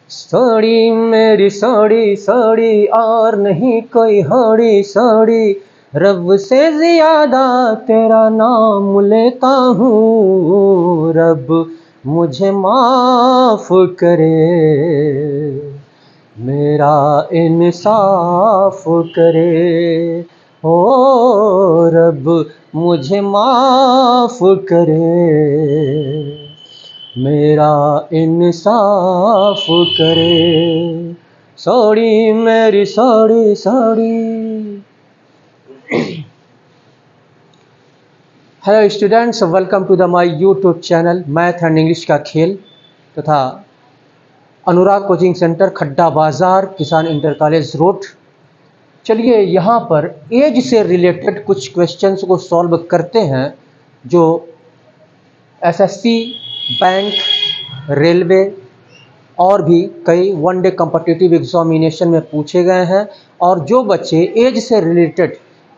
साड़ी मेरी साड़ी साड़ी और नहीं कोई होड़ी साड़ी, रब से ज्यादा तेरा नाम लेता हूँ, रब मुझे माफ करे, मेरा इंसाफ करे, ओ रब मुझे माफ करे, मेरा इंसाफ करे। सॉरी मेरी sorry sorry. Hello students, welcome to the my YouTube channel math and English का खेल तथा अनुराग कोचिंग सेंटर, खड्डा बाजार, किसान इंटर कॉलेज रोड। चलिए यहाँ पर एज से रिलेटेड कुछ क्वेश्चंस को सॉल्व करते हैं जो एसएससी, बैंक, रेलवे और भी कई वनडे कॉम्पिटिटिव एग्जामिनेशन में पूछे गए हैं। और जो बच्चे एज से रिलेटेड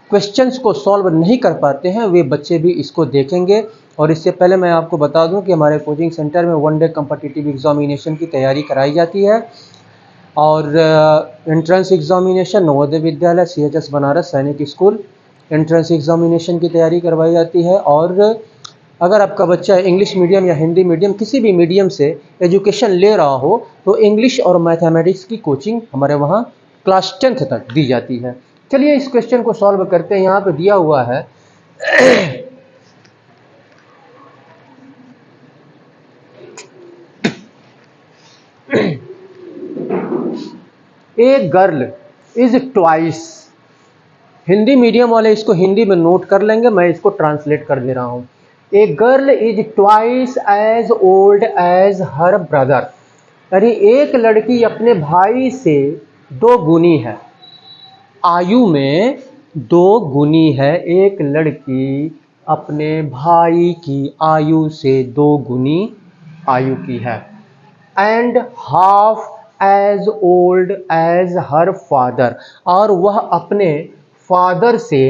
क्वेश्चंस को सॉल्व नहीं कर पाते हैं वे बच्चे भी इसको देखेंगे। और इससे पहले मैं आपको बता दूं कि हमारे कोचिंग सेंटर में वनडे कॉम्पिटिटिव एग्जामिनेशन की तैयारी कराई जाती है और entrance examination Navodaya Vidyalaya, CHS Banaras सैनिक स्कूल एंट्रेंस एग्जामिनेशन की तैयारी करवाई जाती है। और अगर आपका बच्चा इंग्लिश मीडियम या हिंदी मीडियम किसी भी मीडियम से एजुकेशन ले रहा हो तो इंग्लिश और मैथमेटिक्स की कोचिंग हमारे वहाँ क्लास 10th तक दी जाती है। चलिए इस क्वेश्चन को सॉल्व करते हैं। यहाँ पे दिया हुआ है ए girl is twice. Hindi medium वाले इसको हिंदी में नोट कर लेंगे, मैं इसको ट्रांसलेट कर दे रहा हूँ। A girl is twice as old as her brother, यानी एक लड़की अपने भाई से 2 गुनी है, आयु में 2 गुनी है। एक लड़की अपने भाई की आयु से 2 गुनी आयु की है। And half as old as her father, और वह अपने फादर से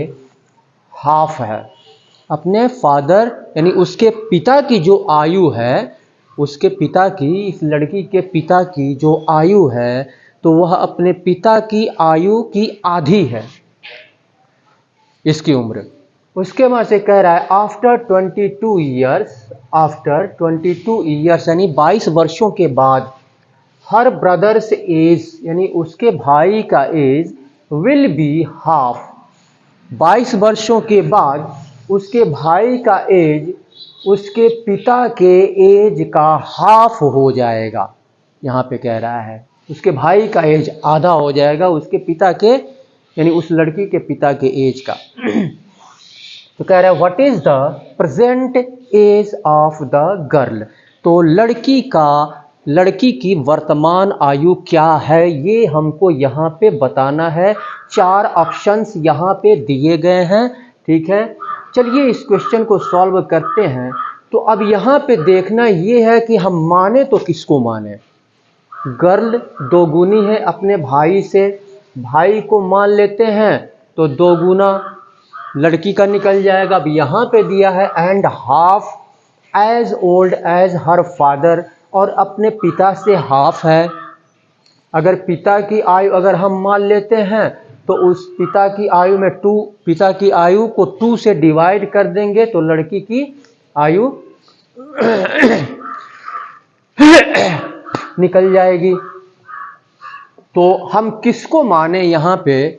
हाफ है। अपने फादर यानी उसके पिता की जो आयु है, उसके पिता की, इस लड़की के पिता की जो आयु है तो वह अपने पिता की आयु की आधी है इसकी उम्र। उसके बाद से कह रहा है आफ्टर 22 ईयर्स, आफ्टर 22 ईयर्स यानी 22 वर्षों के बाद, हर ब्रदर्स एज यानी उसके भाई का एज विल बी हाफ। 22 वर्षों के बाद उसके भाई का एज उसके पिता के एज का हाफ हो जाएगा। यहाँ पे कह रहा है उसके भाई का एज आधा हो जाएगा उसके पिता के यानी उस लड़की के पिता के एज का। तो कह रहा है what is the present age of the girl, तो लड़की की वर्तमान आयु क्या है ये हमको यहाँ पे बताना है। 4 ऑप्शंस यहाँ पे दिए गए हैं, ठीक है। चलिए इस क्वेश्चन को सॉल्व करते हैं। तो अब यहाँ पे देखना ये है कि हम माने तो किसको माने। गर्ल 2 गुनी है अपने भाई से, भाई को मान लेते हैं तो 2 गुना लड़की का निकल जाएगा। अब यहाँ पे दिया है and half as old as her father, और अपने पिता से हाफ है। अगर पिता की आयु अगर हम मान लेते हैं तो उस पिता की आयु में 2, पिता की आयु को 2 से डिवाइड कर देंगे तो लड़की की आयु निकल जाएगी। तो हम किसको माने, यहाँ पे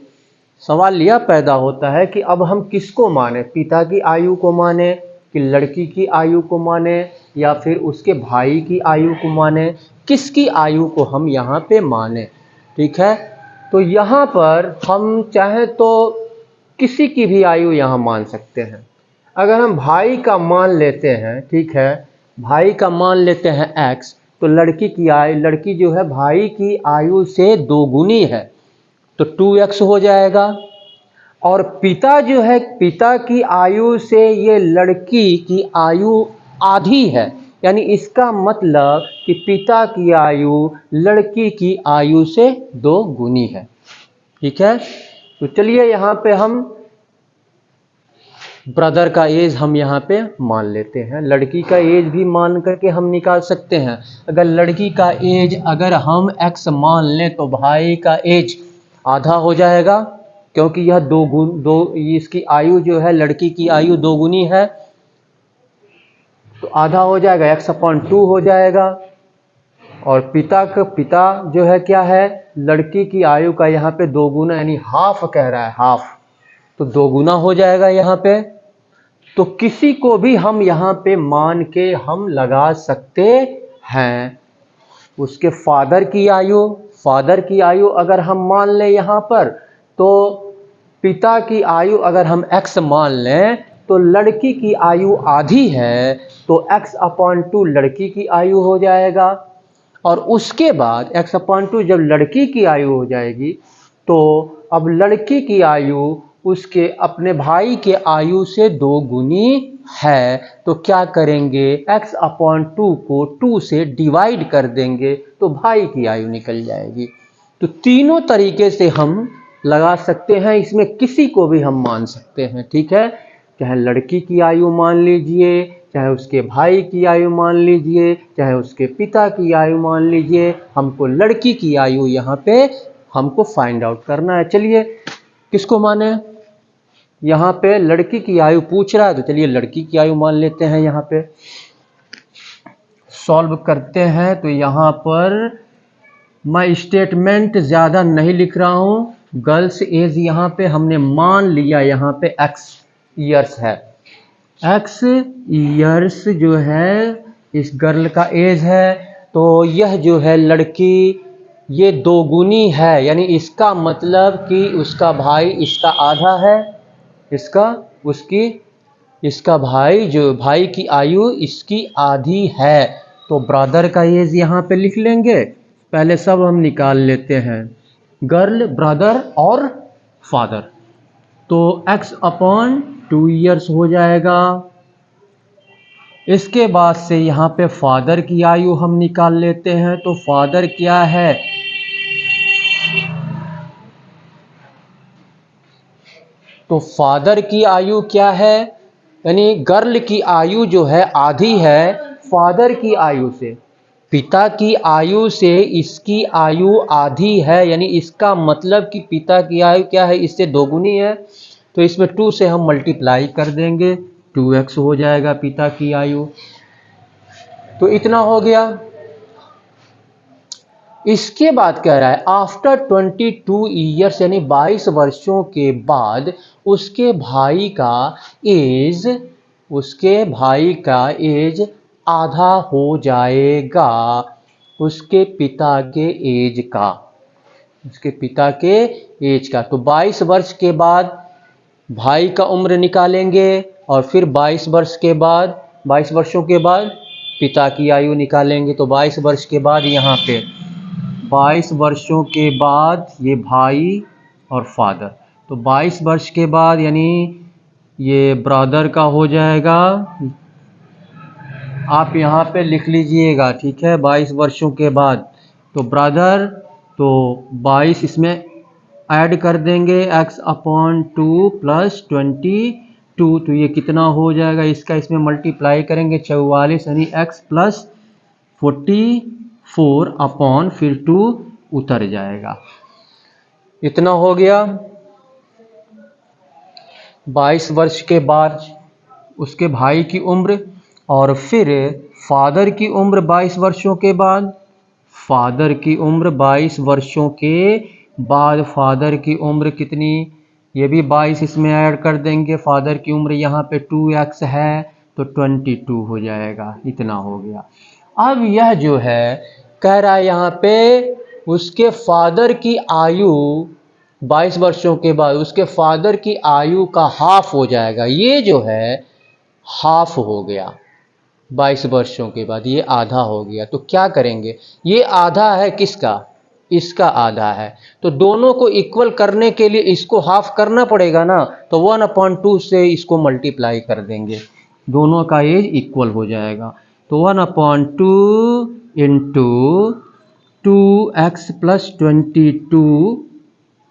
सवाल यह पैदा होता है कि अब हम किसको माने, पिता की आयु को माने कि लड़की की आयु को माने या फिर उसके भाई की आयु को माने, किसकी आयु को हम यहाँ पे माने, ठीक है। तो यहाँ पर हम चाहे तो किसी की भी आयु यहाँ मान सकते हैं। अगर हम भाई का मान लेते हैं, ठीक है, भाई का मान लेते हैं x, तो लड़की जो है भाई की आयु से 2 गुनी है तो 2x हो जाएगा। और पिता जो है, पिता की आयु से ये लड़की की आयु आधी है, यानी इसका मतलब कि पिता की आयु लड़की की आयु से 2 गुनी है, ठीक है। तो चलिए यहाँ पे हम ब्रदर का एज हम यहाँ पे मान लेते हैं, लड़की का एज भी मान करके हम निकाल सकते हैं। अगर लड़की का एज अगर हम x मान लें तो भाई का एज आधा हो जाएगा, क्योंकि यह इसकी आयु जो है, लड़की की आयु 2 गुनी है, तो आधा हो जाएगा, x/2 हो जाएगा। और पिता जो है क्या है, लड़की की आयु का यहाँ पे 2 गुना यानी हाफ कह रहा है, हाफ, तो 2 गुना हो जाएगा यहाँ पे। तो किसी को भी हम यहाँ पे मान के हम लगा सकते हैं। उसके फादर की आयु अगर हम मान लें यहाँ पर, तो पिता की आयु अगर हम x मान लें तो लड़की की आयु आधी है, तो x/2 लड़की की आयु हो जाएगा। और उसके बाद x/2 जब लड़की की आयु हो जाएगी, तो अब लड़की की आयु उसके अपने भाई के आयु से 2 गुनी है, तो क्या करेंगे, x/2 को 2 से डिवाइड कर देंगे तो भाई की आयु निकल जाएगी। तो तीनों तरीके से हम लगा सकते हैं, इसमें किसी को भी हम मान सकते हैं, ठीक है। चाहे लड़की की आयु मान लीजिए, चाहे उसके भाई की आयु मान लीजिए, चाहे उसके पिता की आयु मान लीजिए, हमको लड़की की आयु यहाँ पे हमको फाइंड आउट करना है। चलिए किसको माने, यहाँ पे लड़की की आयु पूछ रहा है, तो चलिए लड़की की आयु मान लेते हैं। यहाँ पे सॉल्व करते हैं, तो यहाँ पर मैं स्टेटमेंट ज़्यादा नहीं लिख रहा हूँ। गर्ल्स एज यहाँ पे हमने मान लिया, यहाँ पे x ईयर्स है, x ईयर्स जो है इस गर्ल का एज है, तो यह जो है लड़की ये 2 गुनी है, यानी इसका मतलब कि उसका भाई इसका आधा है, इसका भाई की आयु इसकी आधी है। तो ब्रदर का एज यहाँ पे लिख लेंगे, पहले सब हम निकाल लेते हैं, गर्ल, ब्रदर और फादर, तो x/2 ईयर्स हो जाएगा। इसके बाद से यहाँ पे फादर की आयु हम निकाल लेते हैं, तो फादर क्या है, तो फादर की आयु क्या है, यानी गर्ल की आयु जो है आधी है फादर की आयु से, पिता की आयु से इसकी आयु आधी है, यानी इसका मतलब कि पिता की आयु क्या है, इससे 2 गुनी है, तो इसमें 2 से हम मल्टीप्लाई कर देंगे, 2x हो जाएगा पिता की आयु। तो इतना हो गया। इसके बाद कह रहा है आफ्टर 22 ईयर्स, यानी 22 वर्षों के बाद उसके भाई का एज आधा हो जाएगा उसके पिता के एज का। तो 22 वर्ष के बाद भाई का उम्र निकालेंगे, और फिर 22 वर्षों के बाद पिता की आयु निकालेंगे। तो 22 वर्ष के बाद यहाँ पे 22 वर्षों के बाद ये भाई और फादर, तो 22 वर्ष के बाद यानी ये ब्रदर का हो जाएगा, आप यहाँ पे लिख लीजिएगा, ठीक है। 22 वर्षों के बाद तो ब्रदर, तो 22 इसमें ऐड कर देंगे, x/2 प्लस 22, तो ये कितना हो जाएगा, इसका इसमें मल्टीप्लाई करेंगे 44, यानी x प्लस 44 अपॉन फिर 2 उतर जाएगा। इतना हो गया। 22 वर्ष के बाद उसके भाई की उम्र, और फिर फादर की उम्र 22 वर्षों के बाद, फादर की उम्र 22 वर्षों के बाद फादर की उम्र कितनी, ये भी 22 इसमें ऐड कर देंगे, फादर की उम्र यहाँ पे 2x है तो 22 हो जाएगा। इतना हो गया। अब यह जो है कह रहा है यहाँ पे उसके फादर की आयु 22 वर्षों के बाद उसके फादर की आयु का हाफ हो जाएगा। ये जो है हाफ हो गया 22 वर्षों के बाद, ये आधा हो गया। तो क्या करेंगे, ये आधा है किसका, इसका आधा है, तो दोनों को इक्वल करने के लिए इसको हाफ करना पड़ेगा ना, तो 1/2 से इसको मल्टीप्लाई कर देंगे, दोनों का एज इक्वल हो जाएगा। तो 1/2 into 2x plus 22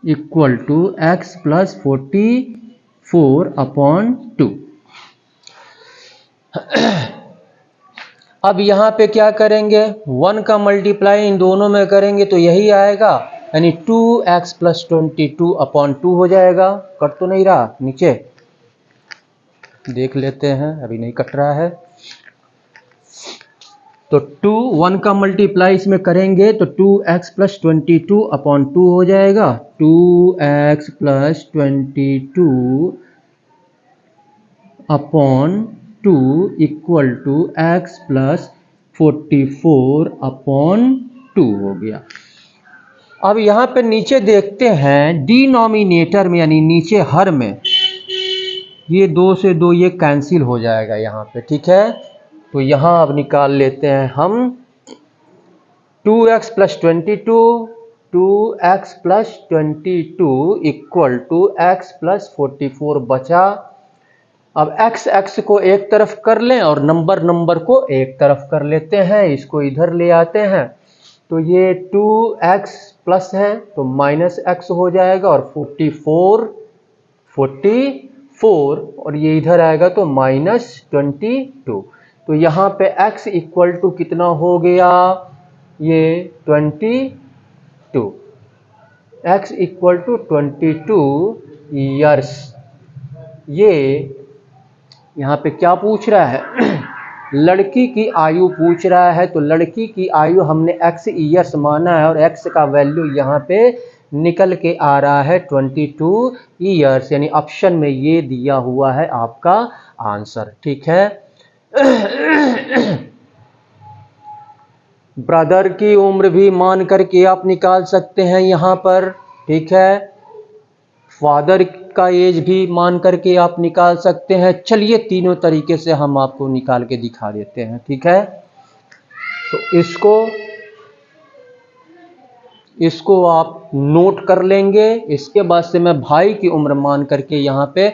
equal to x plus 44/2, अब यहाँ पे क्या करेंगे, 1 का मल्टीप्लाई इन दोनों में करेंगे तो यही आएगा, यानी 2x प्लस 22 अपॉन 2 हो जाएगा। कट तो नहीं रहा, नीचे देख लेते हैं, अभी नहीं कट रहा है। तो 1 का मल्टीप्लाई इसमें करेंगे तो 2x प्लस 22 अपॉन 2 हो जाएगा। 2x plus 22 upon 2 equal to x plus 44 upon 2 हो गया। अब यहाँ पे नीचे देखते हैं डिनोमिनेटर में, यानी नीचे हर में, ये 2 से 2 ये कैंसिल हो जाएगा यहाँ पे, ठीक है। तो यहाँ अब निकाल लेते हैं हम 2x plus 22, 2x plus 22 equal to x plus 44 बचा। अब x को एक तरफ कर लें और नंबर को एक तरफ कर लेते हैं, इसको इधर ले आते हैं तो ये 2x प्लस है तो माइनस x हो जाएगा और 44 और ये इधर आएगा तो माइनस 22। तो यहाँ पे x इक्वल टू कितना हो गया, ये 22, x इक्वल टू 22 ईयर्स। ये यहाँ पे क्या पूछ रहा है लड़की की आयु पूछ रहा है, तो लड़की की आयु हमने x ईयर्स माना है और x का वैल्यू यहाँ पे निकल के आ रहा है 22 ईयर्स, यानी ऑप्शन में ये दिया हुआ है आपका आंसर, ठीक है। ब्रदर की उम्र भी मान करके आप निकाल सकते हैं यहाँ पर, ठीक है। फादर का एज भी मान करके आप निकाल सकते हैं। चलिए तीनों तरीके से हम आपको निकाल के दिखा देते हैं, ठीक है। तो इसको आप नोट कर लेंगे। इसके बाद से मैं भाई की उम्र मान करके यहाँ पे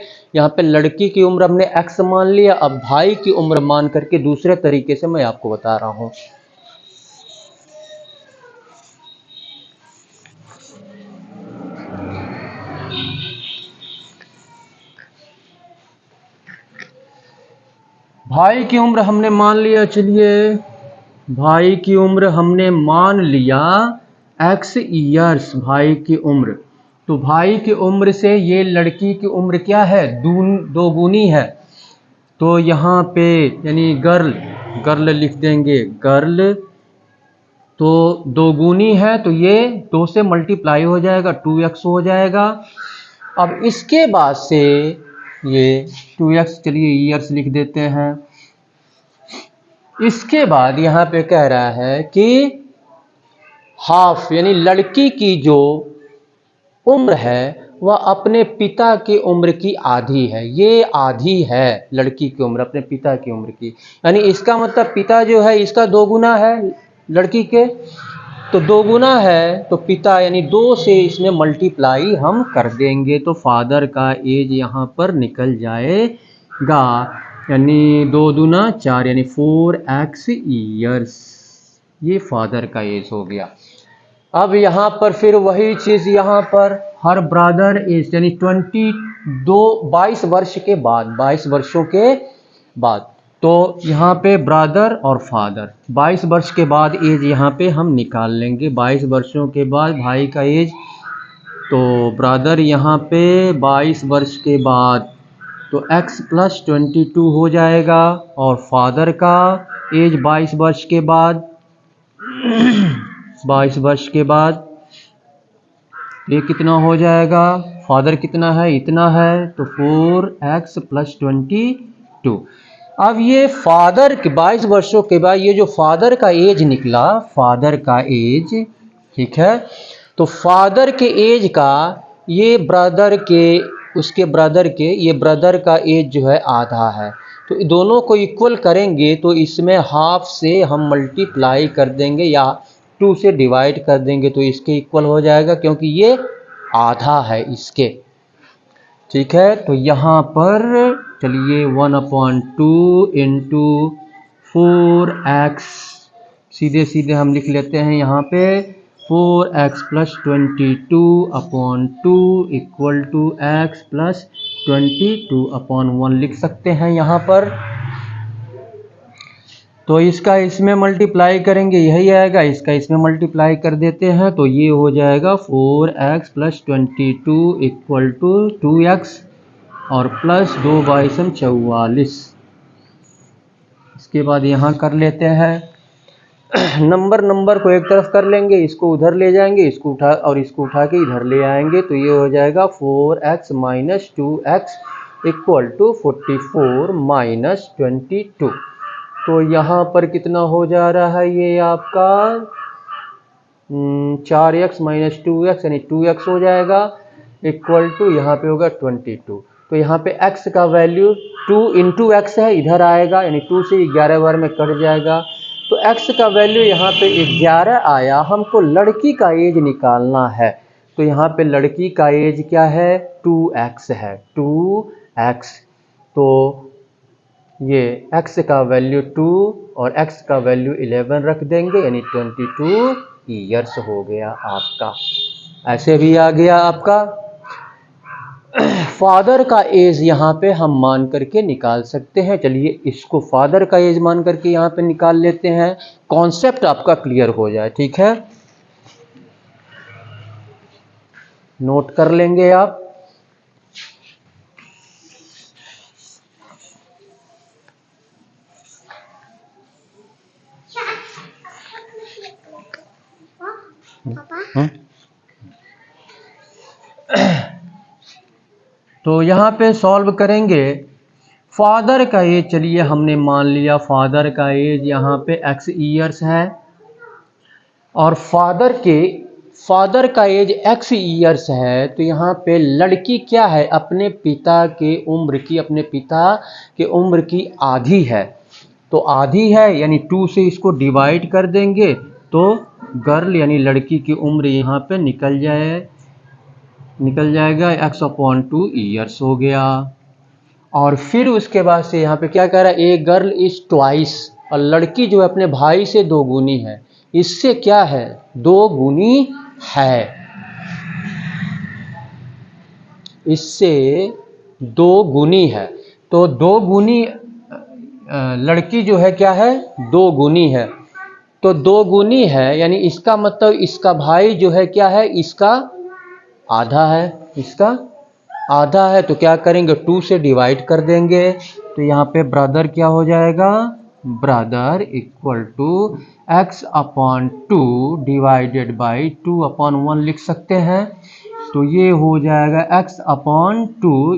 लड़की की उम्र हमने x मान लिया, अब भाई की उम्र मान करके दूसरे तरीके से मैं आपको बता रहा हूँ। भाई की उम्र हमने मान लिया, चलिए भाई की उम्र हमने मान लिया x ईयर्स, भाई की उम्र। तो भाई की उम्र से ये लड़की की उम्र क्या है, दो गुनी है। तो यहाँ पे यानी गर्ल लिख देंगे, गर्ल तो दो गुनी है तो ये 2 से मल्टीप्लाई हो जाएगा, 2x हो जाएगा। अब इसके बाद से ये 2x, चलिए ईयर्स लिख देते हैं। इसके बाद यहाँ पे कह रहा है कि हाफ, यानी लड़की की जो उम्र है वह अपने पिता की उम्र की आधी है। ये आधी है लड़की की उम्र अपने पिता की उम्र की, यानी इसका मतलब पिता जो है इसका 2 गुना है लड़की के, तो 2 गुना है तो पिता यानी 2 से इसमें मल्टीप्लाई हम कर देंगे तो फादर का एज यहाँ पर निकल जाएगा, यानी 2 दूना 4 यानी 4x ईयर्स, ये फादर का एज हो गया। अब यहाँ पर फिर वही चीज़, यहाँ पर हर ब्रदर एज यानी 22 वर्ष के बाद, 22 वर्षों के बाद, तो यहाँ पे ब्रदर और फादर 22 वर्ष के बाद एज यहाँ पे हम निकाल लेंगे। 22 वर्षों के बाद भाई का एज, तो ब्रदर यहाँ पे 22 वर्ष के बाद तो x प्लस 22 हो जाएगा और फादर का एज 22 वर्ष के बाद 22 वर्ष के बाद ये कितना हो जाएगा, फादर कितना है, इतना है, तो 4x प्लस 22। अब ये फादर के 22 वर्षों के बाद ये जो फादर का एज निकला, फादर का एज, ठीक है, तो फादर के एज का ये ब्रदर के, उसके ब्रदर के, ये ब्रदर का एज जो है आधा है, तो दोनों को इक्वल करेंगे तो इसमें हाफ से हम मल्टीप्लाई कर देंगे या 2 से डिवाइड कर देंगे तो इसके इक्वल हो जाएगा, क्योंकि ये आधा है इसके, ठीक है। तो यहाँ पर चलिए 1/2 इंटू 4x, सीधे सीधे हम लिख लेते हैं यहाँ पे 4x plus 22/2 equal to x plus 22/1 लिख सकते हैं यहाँ पर। तो इसका इसमें मल्टीप्लाई करेंगे यही आएगा, इसका इसमें मल्टीप्लाई कर देते हैं तो ये हो जाएगा 4x + 22 इक्वल टू 2x और प्लस 2 × 44। इसके बाद यहाँ कर लेते हैं नंबर को एक तरफ कर लेंगे, इसको उधर ले जाएंगे, इसको उठा के इधर ले आएंगे तो ये हो जाएगा 4x - 2x इक्वल टू 44 - 22। तो यहाँ पर कितना हो जा रहा है ये आपका 4x - 2x यानी 2x हो जाएगा इक्वल टू यहाँ पे होगा 22। तो यहाँ पे x का वैल्यू 2 × x है, इधर आएगा यानी 2 से 11 बार में कट जाएगा। तो x का वैल्यू यहाँ पे 11 आया। हमको लड़की का एज निकालना है तो यहाँ पे लड़की का एज क्या है 2x है, 2x। तो ये x का वैल्यू 2 और x का वैल्यू 11 रख देंगे यानी 22 ईयर्स हो गया आपका। ऐसे भी आ गया आपका। फादर का एज यहाँ पे हम मान करके निकाल सकते हैं। चलिए इसको फादर का एज मान करके यहाँ पे निकाल लेते हैं, कॉन्सेप्ट आपका क्लियर हो जाए। ठीक है, नोट कर लेंगे आप। तो यहाँ पे सॉल्व करेंगे फादर का एज। चलिए हमने मान लिया फादर का एज यहाँ पे x ईयर्स है और फादर का एज x ईयर्स है। तो यहाँ पे लड़की क्या है अपने पिता की उम्र की आधी है। तो आधी है यानी 2 से इसको डिवाइड कर देंगे तो गर्ल यानी लड़की की उम्र यहाँ पे निकल जाएगा x/2 ईयर्स हो गया। और फिर उसके बाद से यहाँ पे क्या कह रहा है ए गर्ल इज ट्वाइस, और लड़की जो है अपने भाई से 2 गुनी है। इससे क्या है 2 गुनी है, इससे 2 गुनी है। तो 2 गुनी लड़की जो है क्या है 2 गुनी है। तो 2 गुनी है यानी इसका मतलब इसका भाई जो है क्या है इसका आधा है, इसका आधा है। तो क्या करेंगे 2 से डिवाइड कर देंगे तो यहाँ पे ब्रदर क्या हो जाएगा brother equal to x/2 divided by 2/1 लिख सकते हैं। तो ये हो जाएगा x/2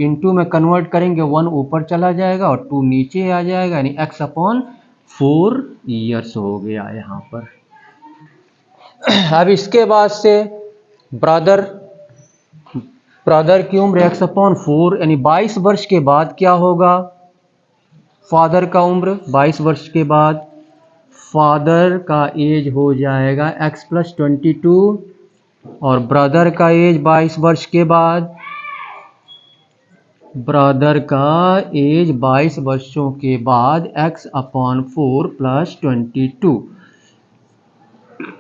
इंटू में कन्वर्ट करेंगे 1 ऊपर चला जाएगा और 2 नीचे आ जाएगा यानी x/4 ईयर्स हो गया यहाँ पर। अब इसके बाद से ब्रदर की उम्र x/4 यानी 22 वर्ष के बाद क्या होगा फादर का उम्र 22 वर्ष के बाद फादर का एज हो जाएगा x + 22 और ब्रदर का एज 22 वर्ष के बाद x/4 + 22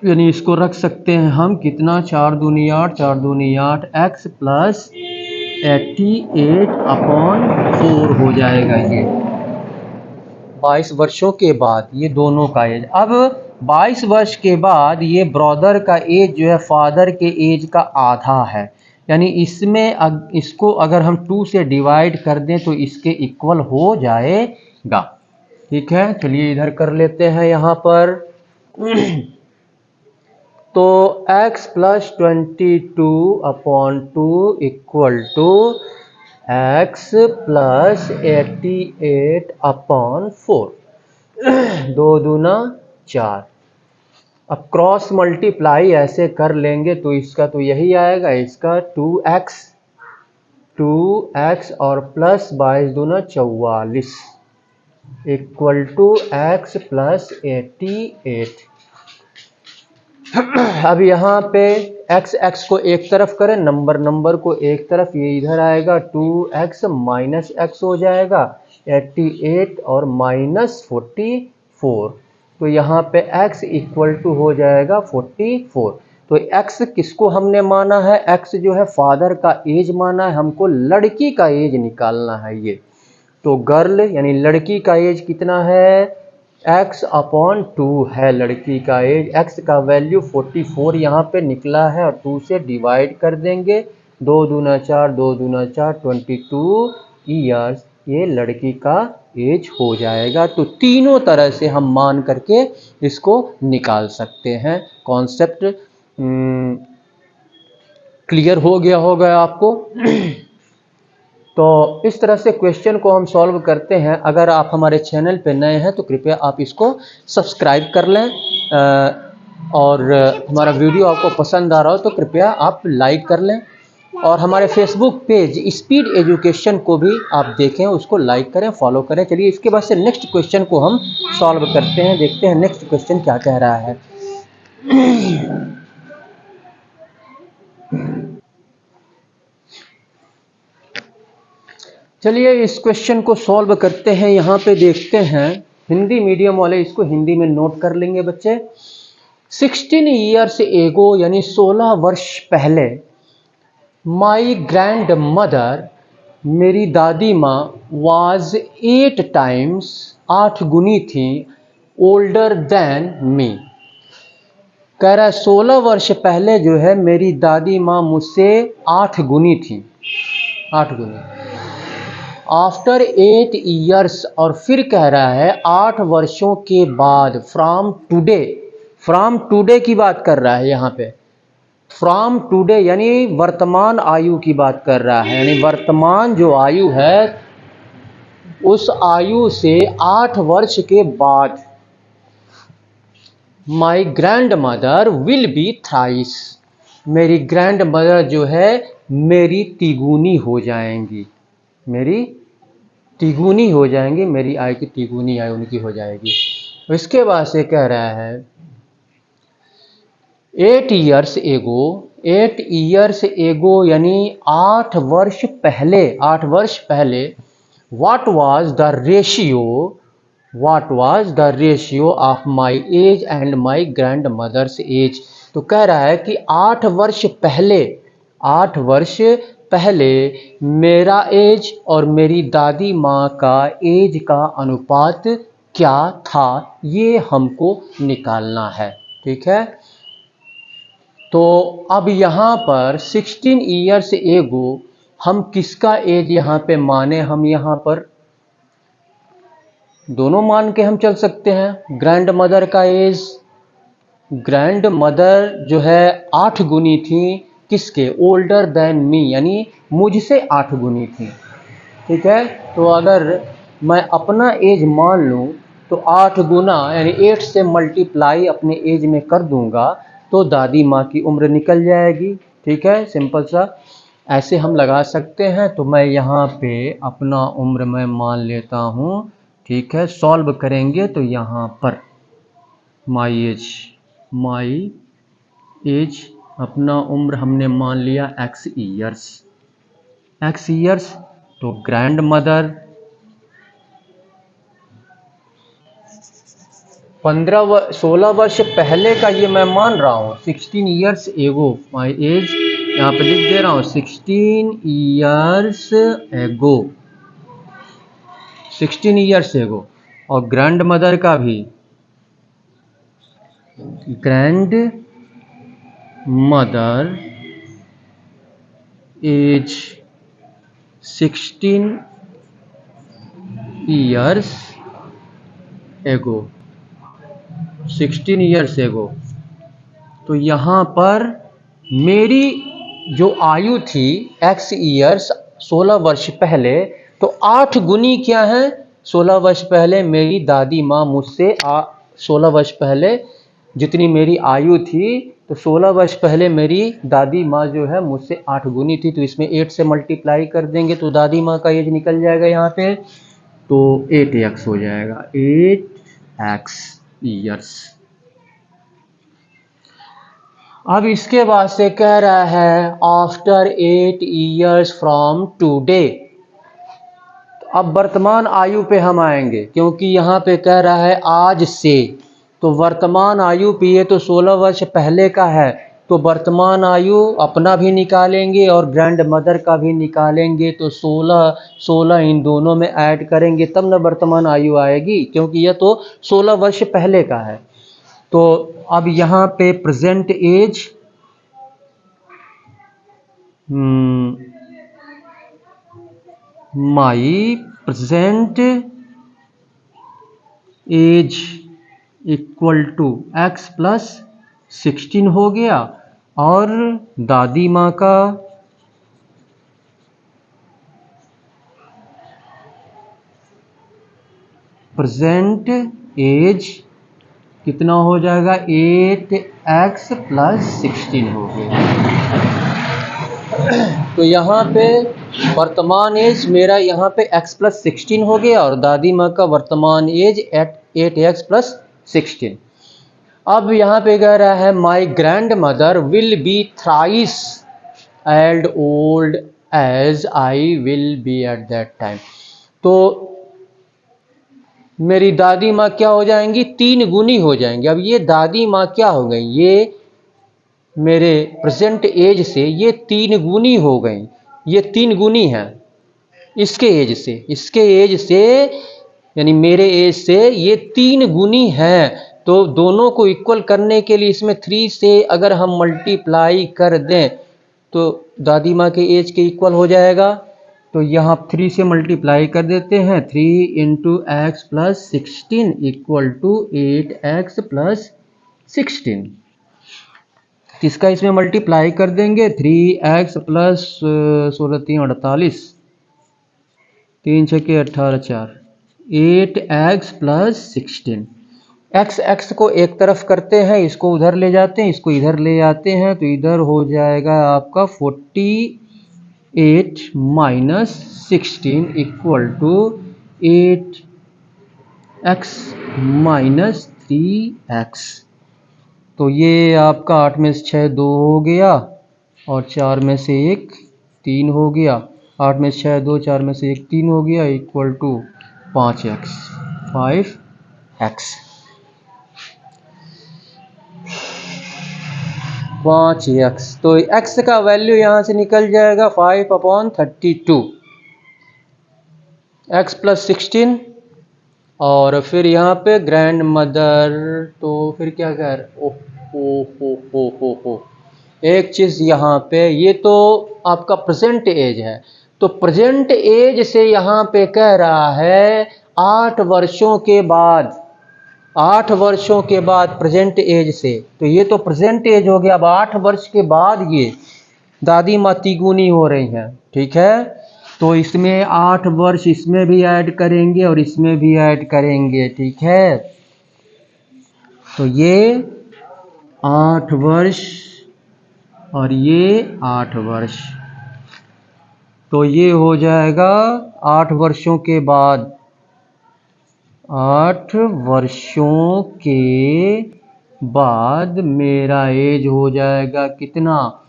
यानी इसको रख सकते हैं हम कितना 4 दूनी 8 4 दूनी 8 x + 88/4 हो जाएगा ये 22 वर्षों के बाद ये दोनों का एज। अब 22 वर्ष के बाद ये ब्रदर का एज जो है फादर के एज का आधा है यानी इसको अगर हम 2 से डिवाइड कर दें तो इसके इक्वल हो जाएगा। ठीक है, चलिए इधर कर लेते हैं यहाँ पर। तो x + 22/2 इक्वल टू x + 88/4 2 दूना 4। अब क्रॉस मल्टीप्लाई ऐसे कर लेंगे तो इसका तो यही आएगा, इसका 2x और प्लस 22 दूना 44 इक्वल टू x + 88। अब यहाँ पे x को एक तरफ करें, नंबर को एक तरफ, ये इधर आएगा 2x - x हो जाएगा 88 और -44। तो यहाँ पे x इक्वल टू हो जाएगा 44। तो x किसको हमने माना है x जो है फादर का एज माना है, हमको लड़की का एज निकालना है ये। तो गर्ल यानी लड़की का एज कितना है x/2 है लड़की का एज। x का वैल्यू 44 यहाँ पे निकला है और 2 से डिवाइड कर देंगे। 2 दूना 4, 2 दूना 4, 22 ईयर्स ये लड़की का एज हो जाएगा। तो तीनों तरह से हम मान करके इसको निकाल सकते हैं। कॉन्सेप्ट क्लियर हो गया होगा आपको। तो इस तरह से क्वेश्चन को हम सॉल्व करते हैं। अगर आप हमारे चैनल पे नए हैं तो कृपया आप इसको सब्सक्राइब कर लें, और हमारा वीडियो आपको पसंद आ रहा हो तो कृपया आप लाइक कर लें, और हमारे फेसबुक पेज स्पीड एजुकेशन को भी आप देखें, उसको लाइक करें, फॉलो करें। चलिए इसके बाद से नेक्स्ट क्वेश्चन को हम सॉल्व करते हैं, देखते हैं नेक्स्ट क्वेश्चन क्या कह रहा है। चलिए इस क्वेश्चन को सॉल्व करते हैं। यहाँ पे देखते हैं, हिंदी मीडियम वाले इसको हिंदी में नोट कर लेंगे बच्चे। 16 ईयर्स एगो यानी 16 वर्ष पहले, माई ग्रैंड मदर मेरी दादी माँ वाज 8 टाइम्स 8 गुनी थी ओल्डर देन मी। कह रहा है 16 वर्ष पहले जो है मेरी दादी माँ मुझसे 8 गुनी थी, 8 गुनी। आफ्टर 8 ईयर्स, और फिर कह रहा है 8 वर्षों के बाद, फ्रॉम टुडे, फ्रॉम टुडे की बात कर रहा है यहाँ पे। फ्रॉम टुडे यानी वर्तमान आयु की बात कर रहा है, यानी वर्तमान जो आयु है उस आयु से 8 वर्ष के बाद माई grandmother will be thrice, मेरी ग्रैंड मदर जो है मेरी तिगुनी हो जाएंगी, मेरी तिगुनी हो जाएंगी, मेरी आयु की तिगुनी आयु उनकी हो जाएगी। इसके बाद से कह रहा है 8 ईयर्स एगो, 8 ईयर्स एगो यानी 8 वर्ष पहले, 8 वर्ष पहले, what was the ratio, what was the ratio of my age and my grandmother's age. तो कह रहा है कि 8 वर्ष पहले, 8 वर्ष पहले मेरा एज और मेरी दादी माँ का एज का अनुपात क्या था, ये हमको निकालना है। ठीक है, तो अब यहाँ पर 16 ईयर्स एगो हम किसका एज यहाँ पे माने, हम यहाँ पर दोनों मान के हम चल सकते हैं। ग्रैंड मदर का एज, ग्रैंड मदर जो है 8 गुनी थी किसके, ओल्डर देन मी, यानी मुझसे 8 गुनी थी। ठीक है, तो अगर मैं अपना एज मान लूँ तो 8 गुना यानी 8 से मल्टीप्लाई अपने एज में कर दूंगा तो दादी माँ की उम्र निकल जाएगी। ठीक है, सिंपल सा ऐसे हम लगा सकते हैं। तो मैं यहाँ पे अपना उम्र मैं मान लेता हूँ। ठीक है, सॉल्व करेंगे तो यहाँ पर माई एज अपना उम्र हमने मान लिया x ईयर्स, x ईयर्स। तो ग्रैंड मदर 16 वर्ष पहले का ये मैं मान रहा हूँ। 16 ईयर्स एगो माई एज, यहाँ पे लिख दे रहा हूँ 16 ईयर्स एगो, 16 ईयर्स एगो। और ग्रैंड मदर का भी, grand mother as 16 years ago, 16 years ago. तो यहाँ पर मेरी जो आयु थी x ईयर्स 16 वर्ष पहले, तो 8 गुनी क्या है, 16 वर्ष पहले मेरी दादी माँ मुझसे 16 वर्ष पहले जितनी मेरी आयु थी, तो 16 वर्ष पहले मेरी दादी माँ जो है मुझसे 8 गुनी थी। तो इसमें 8 से मल्टीप्लाई कर देंगे तो दादी माँ का एज निकल जाएगा यहाँ पे, तो 8x हो जाएगा, 8x ईयर्स। अब इसके बाद से कह रहा है आफ्टर 8 ईयर्स फ्रॉम टुडे। अब वर्तमान आयु पे हम आएंगे, क्योंकि यहाँ पे कह रहा है आज से, तो वर्तमान आयु पे ये तो 16 वर्ष पहले का है, तो वर्तमान आयु अपना भी निकालेंगे और ग्रैंड मदर का भी निकालेंगे, तो 16 इन दोनों में ऐड करेंगे तब न वर्तमान आयु आएगी, क्योंकि यह तो 16 वर्ष पहले का है। तो अब यहाँ पे present age my present age equal to x plus 16 हो गया, और दादी माँ का प्रेजेंट एज कितना हो जाएगा, 8x प्लस 16 हो गया। तो यहाँ पे वर्तमान एज मेरा यहाँ पे x प्लस 16 हो गया और दादी माँ का वर्तमान एज 8x प्लस 16। अब यहाँ पे कह रहा है my grandmother will be thrice एल्ड old as I will be at that time. तो मेरी दादी माँ क्या हो जाएंगी, 3 गुनी हो जाएंगी। अब ये दादी माँ क्या हो गई, ये मेरे प्रेजेंट एज से ये 3 गुनी हो गई, ये 3 गुनी है इसके एज से यानी मेरे एज से ये 3 गुनी है। तो दोनों को इक्वल करने के लिए इसमें 3 से अगर हम मल्टीप्लाई कर दें तो दादी माँ के एज के इक्वल हो जाएगा। तो यहाँ 3 से मल्टीप्लाई कर देते हैं, 3 into x plus 16 equal to 8x plus 16। इसका इसमें मल्टीप्लाई कर देंगे, 3x plus 16 3 48 3 6 18 4 8x plus 16। x को एक तरफ करते हैं, इसको उधर ले जाते हैं, इसको इधर ले आते हैं, तो इधर हो जाएगा आपका 48 minus 16 equal to 8x minus 3x। तो ये आपका 8 में से 6 2 हो गया और 4 में से 1 3 हो गया। 8 में से 6 2, 4 में से 1 3 हो गया इक्वल टू 5x 5x। तो x का वैल्यू यहाँ से निकल जाएगा 5/32 x प्लस 16। और फिर यहाँ पे ग्रैंड मदर, तो फिर क्या कह रहे, हो एक चीज़ यहाँ पे, ये तो आपका प्रेजेंट एज है, तो प्रेजेंट एज से यहाँ पे कह रहा है 8 वर्षों के बाद, 8 वर्षों के बाद प्रेजेंट एज से, तो ये तो प्रेजेंट एज हो गया। अब 8 वर्ष के बाद ये दादी माँ तिगुनी हो रही हैं, ठीक है। तो इसमें 8 वर्ष इसमें भी ऐड करेंगे और इसमें भी ऐड करेंगे, ठीक है। तो ये 8 वर्ष और ये 8 वर्ष, तो ये हो जाएगा 8 वर्षों के बाद, 8 वर्षों के बाद मेरा एज हो जाएगा कितना,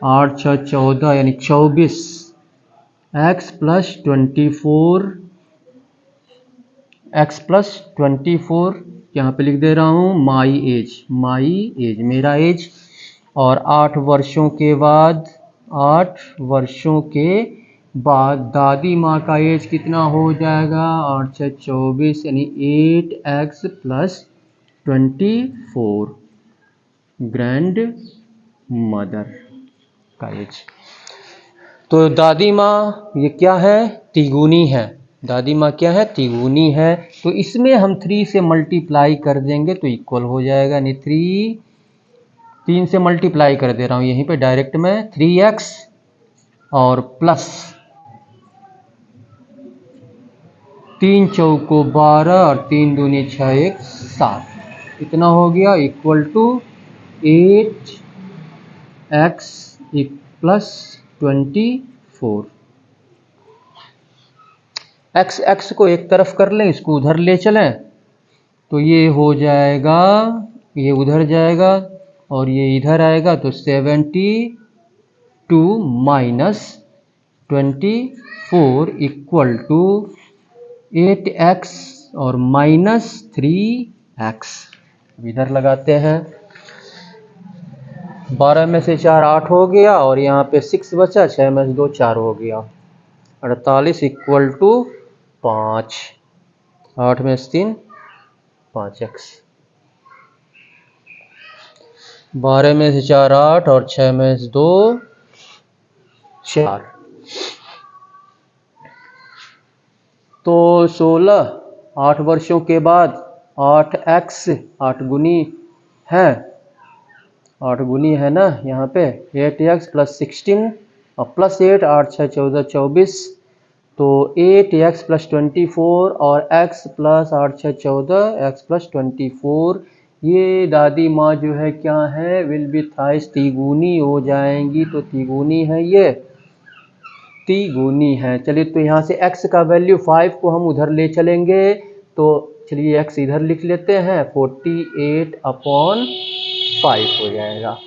8 6 14 यानी 24 x प्लस 24 यहाँ पे लिख दे रहा हूँ माई एज मेरा एज। और 8 वर्षों के बाद, 8 वर्षों के बाद दादी माँ का एज कितना हो जाएगा, 8 6 24 यानी 8x प्लस 24 ग्रैंड मदर का एज। तो दादी माँ ये क्या है, तिगुनी है, दादी माँ क्या है, तिगुनी है। तो इसमें हम 3 से मल्टीप्लाई कर देंगे तो इक्वल हो जाएगा, यानी 3 से मल्टीप्लाई कर दे रहा हूँ यहीं पे डायरेक्ट में, 3x और प्लस 3 चौको 12 और 3 दूनी 6 1 7 इतना हो गया equal to 8x plus 24। x को एक तरफ कर लें, इसको उधर ले चलें, तो ये हो जाएगा, ये उधर जाएगा और ये इधर आएगा, तो 72 माइनस 24 इक्वल टू 8x और माइनस 3x। इधर लगाते हैं, 12 में से 4 8 हो गया और यहाँ पे 6 बचा, 6 में से 2 4 हो गया, 48 इक्वल टू 5, 8 में से 3 5x, 12 में से 4 8 और 6 में से 2 4, तो 16 8 वर्षों के बाद 8x 8 गुनी है, 8 गुनी है ना यहाँ पे, 8x प्लस 16 और प्लस 8, 8 6 14 24, तो 8x प्लस 24 और x प्लस 8 6 14, x प्लस 24, ये दादी माँ जो है क्या है, विल बी थ्राइस तिगुनी हो जाएंगी, तो तिगुनी है, ये तिगुनी है। चलिए तो यहाँ से x का वैल्यू 5 को हम उधर ले चलेंगे, तो चलिए x इधर लिख लेते हैं, 48/5 हो जाएगा,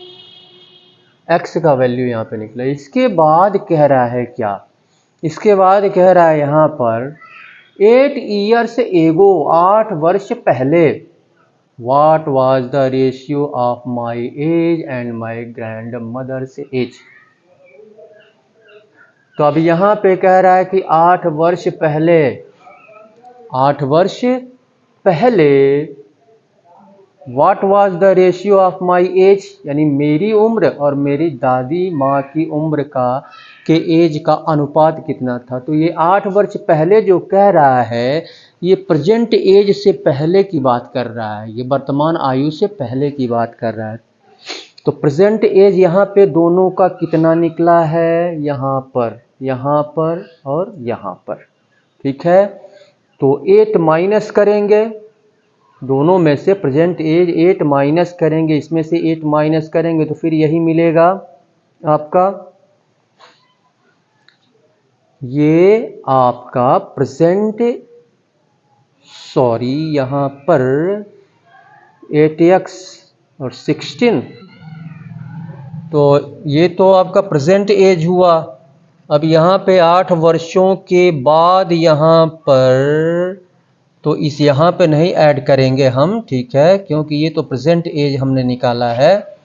x का वैल्यू यहाँ पे निकला। इसके बाद कह रहा है क्या, इसके बाद कह रहा है यहाँ पर 8 ईयर्स एगो, 8 वर्ष पहले, what was the ratio of my age and my grandmother's age. तो अब यहाँ पे कह रहा है कि 8 वर्ष पहले, 8 वर्ष पहले what was the ratio of my as, यानी मेरी उम्र और मेरी दादी माँ की उम्र का के एज का अनुपात कितना था। तो ये 8 वर्ष पहले जो कह रहा है, ये प्रेजेंट एज से पहले की बात कर रहा है, ये वर्तमान आयु से पहले की बात कर रहा है। तो प्रेजेंट एज यहाँ पे दोनों का कितना निकला है, यहाँ पर और यहाँ पर, ठीक है। तो 8 माइनस करेंगे दोनों में से, प्रेजेंट एज 8 माइनस करेंगे, इसमें से 8 माइनस करेंगे तो फिर यही मिलेगा आपका, ये आपका प्रेजेंट, सॉरी यहाँ पर 8x और 16, तो ये तो आपका प्रेजेंट एज हुआ। अब यहाँ पे 8 वर्षों के बाद यहाँ पर, तो इस यहाँ पे नहीं ऐड करेंगे हम, ठीक है, क्योंकि ये तो प्रेजेंट एज हमने निकाला है।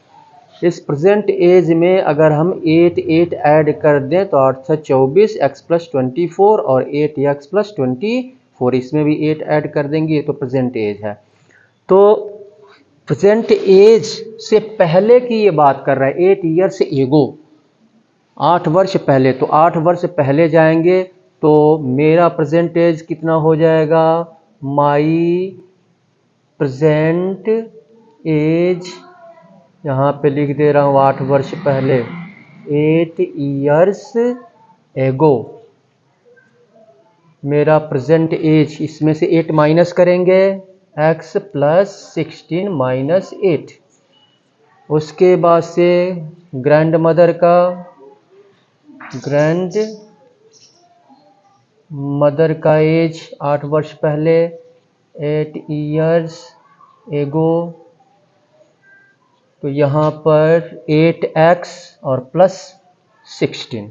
इस प्रेजेंट एज में अगर हम 8 8 ऐड कर दें तो 8 6 24, x प्लस 24 और 8x प्लस 24, इसमें भी 8 ऐड कर देंगे, ये तो प्रेजेंट एज है। तो प्रेजेंट एज से पहले की ये बात कर रहा है, 8 ईयर्स एगो, 8 वर्ष पहले, तो 8 वर्ष पहले जाएंगे तो मेरा प्रेजेंट एज कितना हो जाएगा, माई प्रेजेंट एज, यहाँ पे लिख दे रहा हूँ 8 वर्ष पहले, 8 ईयर्स एगो, मेरा प्रेजेंट एज, इसमें से 8 माइनस करेंगे, x प्लस 16 माइनस 8, उसके बाद से ग्रैंड मदर का, ग्रैंड मदर का एज 8 वर्ष पहले, 8 ईयर्स एगो, तो यहाँ पर 8x और प्लस 16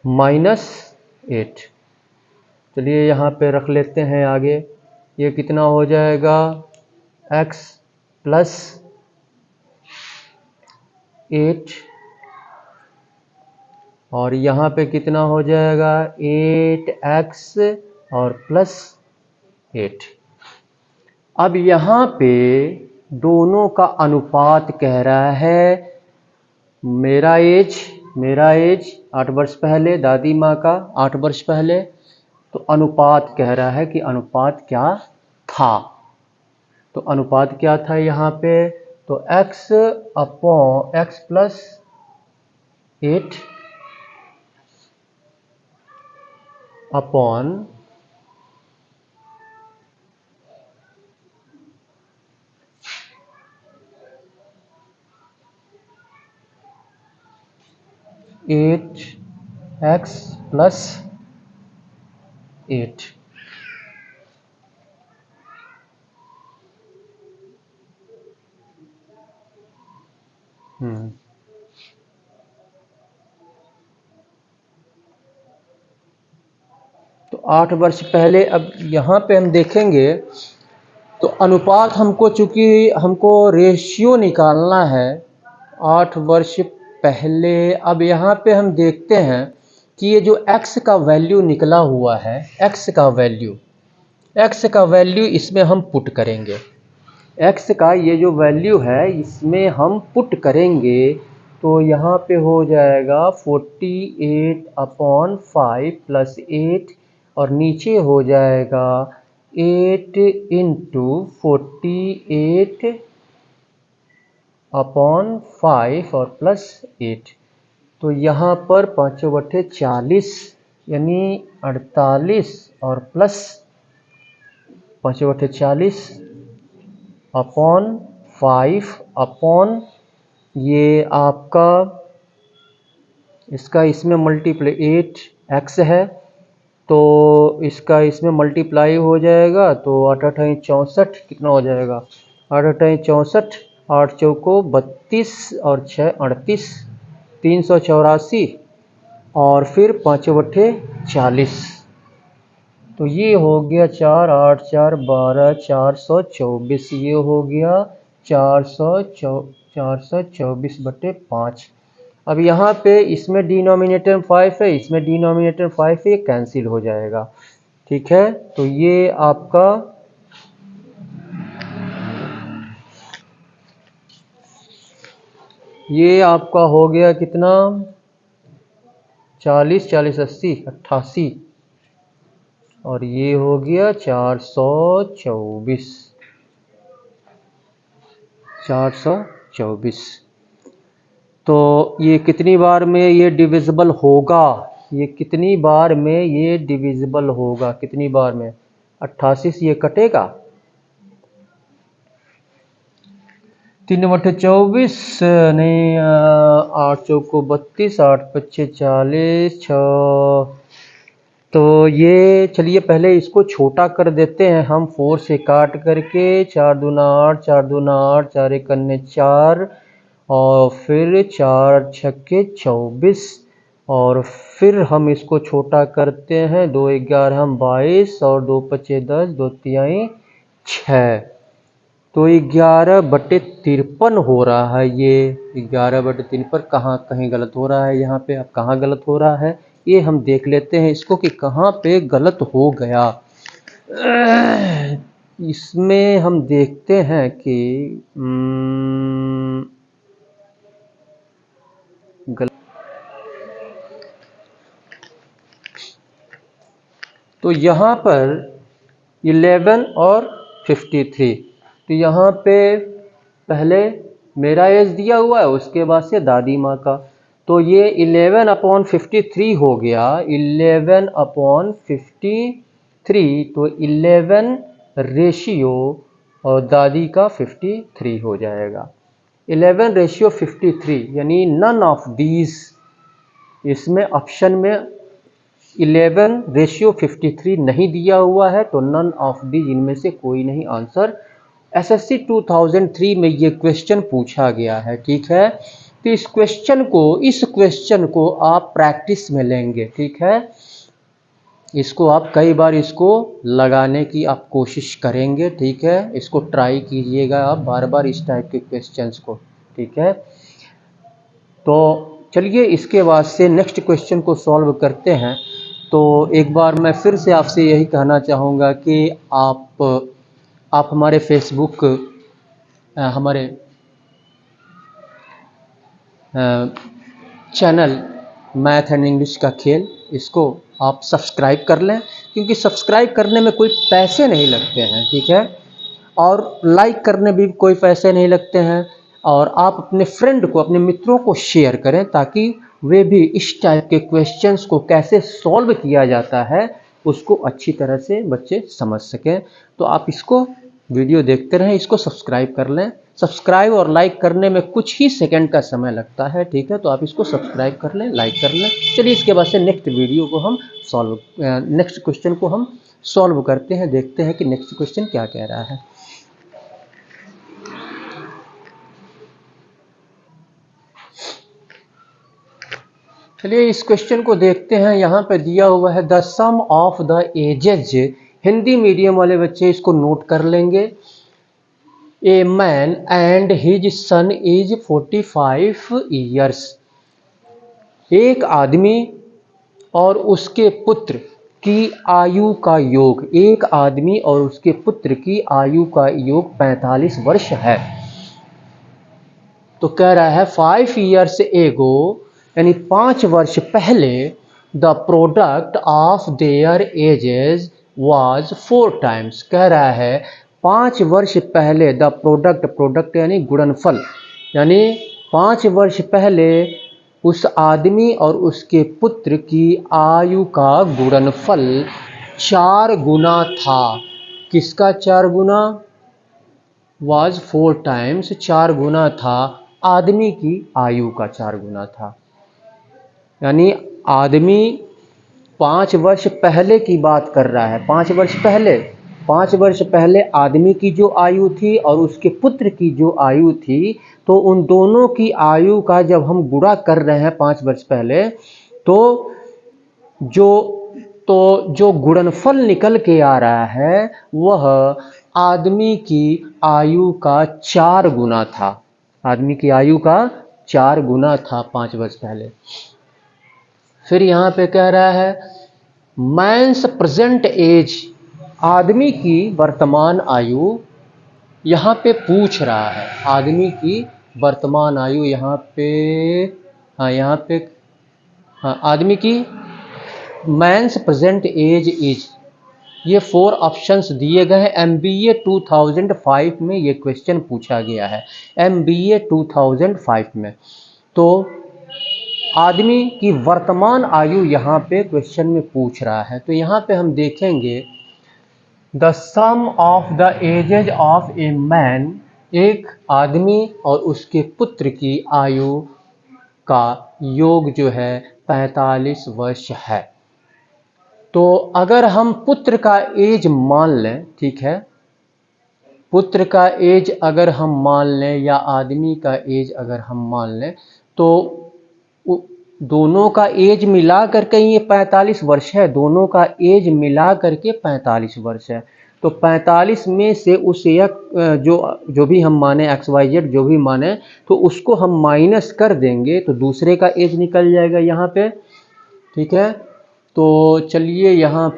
माइनस 8, चलिए यहाँ पे रख लेते हैं आगे, ये कितना हो जाएगा, x प्लस 8 और यहाँ पे कितना हो जाएगा, 8x और प्लस 8। अब यहाँ पे दोनों का अनुपात कह रहा है, मेरा एज 8 वर्ष पहले, दादी माँ का 8 वर्ष पहले, तो अनुपात कह रहा है कि अनुपात क्या था, तो अनुपात क्या था यहाँ पे, तो x upon x plus 8 upon eight x plus 8, तो 8 वर्ष पहले, अब यहाँ पे हम देखेंगे तो अनुपात हमको, चूंकि हमको रेशियो निकालना है 8 वर्ष पहले। अब यहाँ पे हम देखते हैं कि ये जो x का वैल्यू निकला हुआ है, x का वैल्यू इसमें हम पुट करेंगे। x का ये जो वैल्यू है इसमें हम पुट करेंगे तो यहाँ पे हो जाएगा 48/5 + 8 और नीचे हो जाएगा 8 × 48/5 और +8। तो यहाँ पर 5/40 यानी 48 और प्लस 5/40/5 अपॉन ये आपका इसका इसमें मल्टीप्लाई 8x है तो इसका इसमें मल्टीप्लाई हो जाएगा तो 8 × 64 कितना हो जाएगा, 8 × 64, 8 चौको 32 और 6 38, 384 और फिर 5/40। तो ये हो गया 4 8 4 12 424, ये हो गया 424/5। अब यहाँ पे इसमें डिनोमिनेटर 5 है, इसमें डिनोमिनेटर 5 है, ये कैंसिल हो जाएगा। ठीक है, तो ये आपका हो गया कितना, 40 40 80 88 और ये हो गया 424। तो ये कितनी बार में ये डिविजिबल होगा, ये कितनी बार में ये डिविजिबल होगा, कितनी बार में, 88 से ये कटेगा, 3/24 नहीं, 8 चौको 32, 8 पच्चे 40, 6। तो ये चलिए पहले इसको छोटा कर देते हैं हम 4 से काट करके, 4 दूना 8, 4 दूना 8, 4 एक 4 और फिर 4 छक्के 24 और फिर हम इसको छोटा करते हैं, 2 11 हम 22 और 2 पच्चे 10, 2 तिहाई 6। तो 11/53 हो रहा है, ये 11/53 कहीं गलत हो रहा है यहाँ पे। अब कहाँ गलत हो रहा है ये हम देख लेते हैं इसको कि कहाँ पे गलत हो गया। इसमें हम देखते हैं कि तो यहाँ पर 11 और 53, तो यहाँ पे पहले मेरा एज दिया हुआ है, उसके बाद से दादी माँ का, तो ये 11/53 हो गया, 11/53, तो 11 रेशियो और दादी का 53 हो जाएगा। 11/53 यानी नन ऑफ दीज, इसमें ऑप्शन में 11/53 नहीं दिया हुआ है तो नन ऑफ दीज, इनमें से कोई नहीं आंसर। एसएससी 2003 में ये क्वेश्चन पूछा गया है। ठीक है, तो इस क्वेश्चन को आप प्रैक्टिस में लेंगे। ठीक है, इसको आप कई बार इसको लगाने की आप कोशिश करेंगे। ठीक है, इसको ट्राई कीजिएगा आप बार बार इस टाइप के क्वेश्चंस को। ठीक है, तो चलिए इसके बाद से नेक्स्ट क्वेश्चन को सॉल्व करते हैं। तो एक बार मैं फिर से आपसे यही कहना चाहूँगा कि आप हमारे फेसबुक, हमारे चैनल मैथ एंड इंग्लिश का खेल, इसको आप सब्सक्राइब कर लें, क्योंकि सब्सक्राइब करने में कोई पैसे नहीं लगते हैं। ठीक है, और लाइक करने भी कोई पैसे नहीं लगते हैं, और आप अपने फ्रेंड को, अपने मित्रों को शेयर करें ताकि वे भी इस टाइप के क्वेश्चंस को कैसे सॉल्व किया जाता है उसको अच्छी तरह से बच्चे समझ सकें। तो आप इसको वीडियो देखते रहें, इसको सब्सक्राइब कर लें। सब्सक्राइब और लाइक करने में कुछ ही सेकंड का समय लगता है। ठीक है, तो आप इसको सब्सक्राइब कर लें, लाइक कर लें। चलिए इसके बाद से नेक्स्ट क्वेश्चन को हम सॉल्व करते हैं, देखते हैं कि नेक्स्ट क्वेश्चन क्या कह रहा है। चलिए इस क्वेश्चन को देखते हैं। यहाँ पे दिया हुआ है the sum of the ages, Hindi medium वाले बच्चे इसको नोट कर लेंगे। A man and his son is 45 years. एक आदमी और उसके पुत्र की आयु का योग, एक आदमी और उसके पुत्र की आयु का योग 45 वर्ष है। तो कह रहा है 5 years एगो, यानी 5 वर्ष पहले, the product of their edges was 4 times। कह रहा है 5 वर्ष पहले द प्रोडक्ट, प्रोडक्ट यानी गुणनफल, यानी 5 वर्ष पहले उस आदमी और उसके पुत्र की आयु का गुणनफल 4 गुना था। किसका 4 गुना? वाज 4 times, 4 गुना था, आदमी की आयु का 4 गुना था। यानी आदमी 5 वर्ष पहले की बात कर रहा है, 5 वर्ष पहले, 5 वर्ष पहले आदमी की जो आयु थी और उसके पुत्र की जो आयु थी, तो उन दोनों की आयु का जब हम गुणा कर रहे हैं 5 वर्ष पहले, तो जो गुणनफल निकल के आ रहा है वह आदमी की आयु का 4 गुना था। आदमी की आयु का 4 गुना था 5 वर्ष पहले। फिर यहाँ पे कह रहा है मैंस प्रेजेंट एज, आदमी की वर्तमान आयु यहाँ पे पूछ रहा है। आदमी की वर्तमान आयु यहाँ पे, आदमी की मैंस प्रेजेंट एज इज, ये 4 ऑप्शंस दिए गए हैं। MBA 2005 में ये क्वेश्चन पूछा गया है, MBA 2005 में। तो आदमी की वर्तमान आयु यहाँ पे क्वेश्चन में पूछ रहा है। तो यहाँ पे हम देखेंगे the sum of the ages of a man, एक आदमी और उसके पुत्र की आयु का योग जो है 45 वर्ष है। तो अगर हम पुत्र का एज मान लें, ठीक है, पुत्र का एज अगर हम मान लें या आदमी का एज अगर हम मान लें, तो दोनों का एज मिला करके ये 45 वर्ष है। दोनों का एज मिला करके 45 वर्ष है। तो 45 में से उस एक जो भी हम माने XYZ जो भी माने, तो उसको हम माइनस कर देंगे तो दूसरे का एज निकल जाएगा यहाँ पे, ठीक है। तो चलिए यहाँ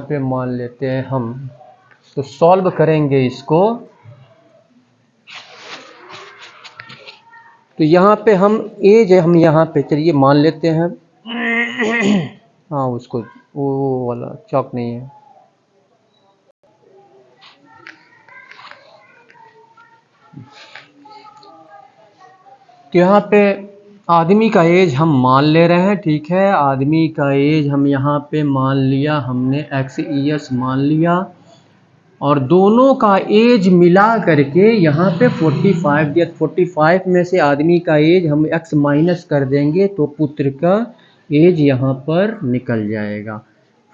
पे मान लेते हैं हम, तो सॉल्व करेंगे इसको। तो यहाँ पे हम एज हम यहाँ पे चलिए मान लेते हैं। हाँ उसको वो वाला चौक नहीं है। तो यहाँ पे आदमी का एज हम मान ले रहे हैं, ठीक है। आदमी का एज हम यहाँ पे मान लिया, हमने X ईयर्स मान लिया, और दोनों का एज मिला करके यहाँ पे 45 दिया। 45 में से आदमी का एज हम X माइनस कर देंगे तो पुत्र का एज यहाँ पर निकल जाएगा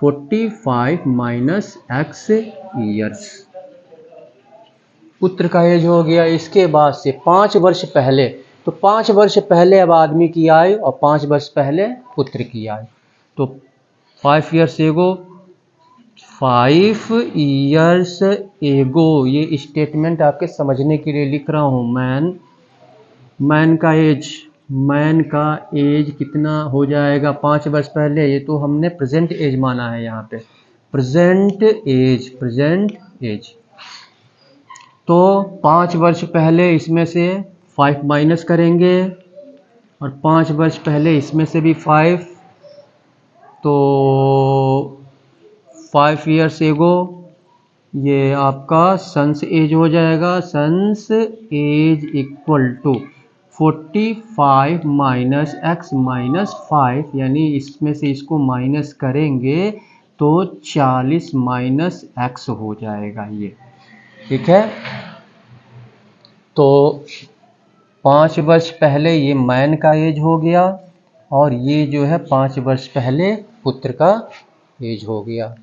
45 माइनस X ईयर्स, पुत्र का एज हो गया। इसके बाद से 5 वर्ष पहले, तो 5 वर्ष पहले अब आदमी की आयु और 5 वर्ष पहले पुत्र की आयु, तो 5 years एगो, 5 years एगो, ये स्टेटमेंट आपके समझने के लिए लिख रहा हूँ। मैन का एज कितना हो जाएगा 5 वर्ष पहले, ये तो हमने प्रेजेंट एज माना है यहाँ पे, प्रेजेंट एज। तो 5 वर्ष पहले इसमें से 5 माइनस करेंगे और 5 वर्ष पहले इसमें से भी 5, तो 5 years एगो ये आपका सन्स एज हो जाएगा। Son's age equal to 45 minus X minus 5, यानी इसमें से इसको माइनस करेंगे तो 40 माइनस X हो जाएगा ये, ठीक है। तो 5 वर्ष पहले ये मैन का एज हो गया और ये जो है 5 वर्ष पहले पुत्र का एज हो गया,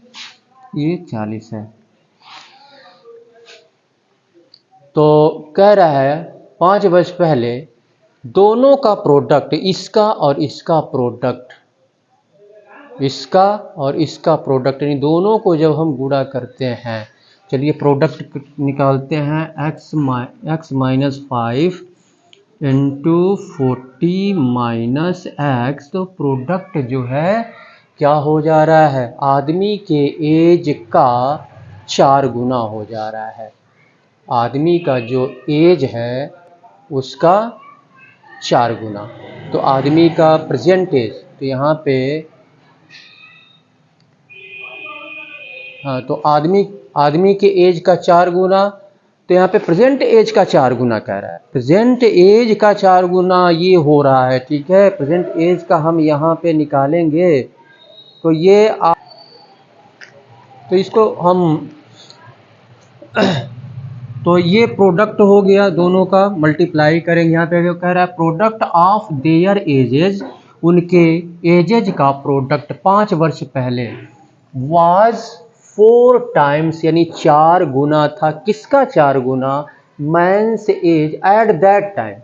ये 40 है। तो कह रहा है 5 वर्ष पहले दोनों का प्रोडक्ट, इसका और इसका प्रोडक्ट इसका और इसका प्रोडक्ट, यानी दोनों को जब हम गुणा करते हैं, चलिए प्रोडक्ट निकालते हैं, x minus 5 into 40 minus x. तो प्रोडक्ट जो है क्या हो जा रहा है, आदमी के एज का 4 गुना हो जा रहा है। आदमी का जो एज है उसका 4 गुना। तो आदमी का प्रेजेंट एज, तो यहाँ पे हाँ, तो आदमी के एज का 4 गुना, तो यहाँ पे प्रेजेंट एज का 4 गुना कह रहा है। प्रेजेंट एज का 4 गुना ये हो रहा है, ठीक है। प्रेजेंट एज का हम यहाँ पे निकालेंगे तो ये तो इसको हम तो ये प्रोडक्ट हो गया, दोनों का मल्टीप्लाई करेंगे। यहाँ पे कह रहा है प्रोडक्ट ऑफ देयर एजेज, उनके एजेज का प्रोडक्ट 5 वर्ष पहले वाज 4 टाइम्स, यानी 4 गुना था। किसका 4 गुना, man's age at that time.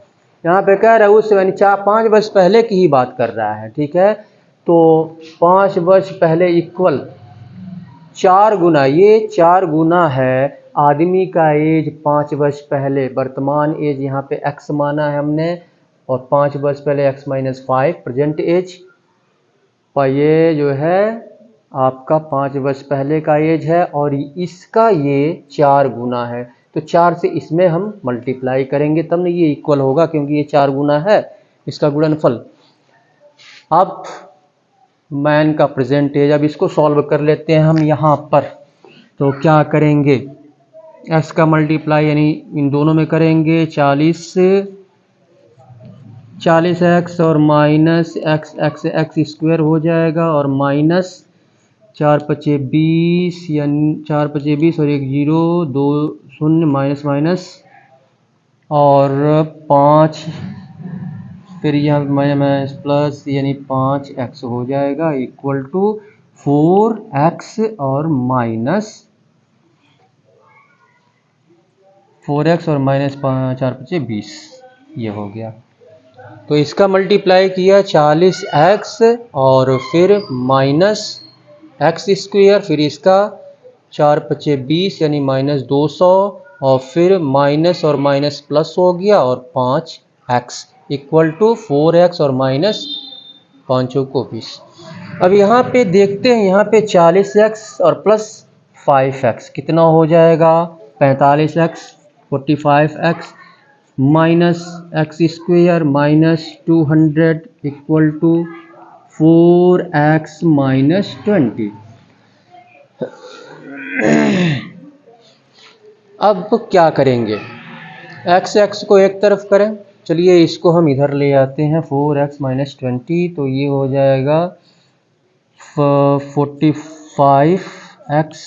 यहाँ पे कह रहा है उस यानी 5 वर्ष पहले की ही बात कर रहा है, ठीक है। तो 5 वर्ष पहले इक्वल 4 गुना, ये 4 गुना है आदमी का एज 5 वर्ष पहले। वर्तमान एज यहाँ पे x माना है हमने, और 5 वर्ष पहले x माइनस 5 प्रेजेंट एज। और ये जो है आपका 5 वर्ष पहले का एज है, और इसका ये 4 गुना है। तो 4 से इसमें हम मल्टीप्लाई करेंगे तब ना ये इक्वल होगा, क्योंकि ये 4 गुना है, इसका गुणनफल। अब मैन का प्रेजेंट एज, अब इसको सॉल्व कर लेते हैं हम यहाँ पर। तो क्या करेंगे, x का मल्टीप्लाई यानी इन दोनों में करेंगे, 40x और माइनस x स्क्वायर हो जाएगा, और माइनस 4 पचे 20, यानी 4 पचे 20 और 1 0 2 0 माइनस माइनस, और 5 फिर यहाँ माइनस प्लस, यानी 5x हो जाएगा इक्वल टू 4x और माइनस 4x और माइनस 4 पचे 20, ये हो गया। तो इसका मल्टीप्लाई किया 40x और फिर माइनस x स्क्वायर, फिर इसका 4 पचे 20 यानी माइनस 200, और फिर माइनस और माइनस प्लस हो गया, और 5x इक्वल टू 4x और माइनस 5 को 20। अब यहाँ पे देखते हैं, यहाँ पे 40x और प्लस 5x कितना हो जाएगा, 45x 45x minus x square minus 200 equal to 4x minus 20। अब क्या करेंगे, x को एक तरफ करें, चलिए इसको हम इधर ले आते हैं, 4x माइनस 20, तो ये हो जाएगा 45x,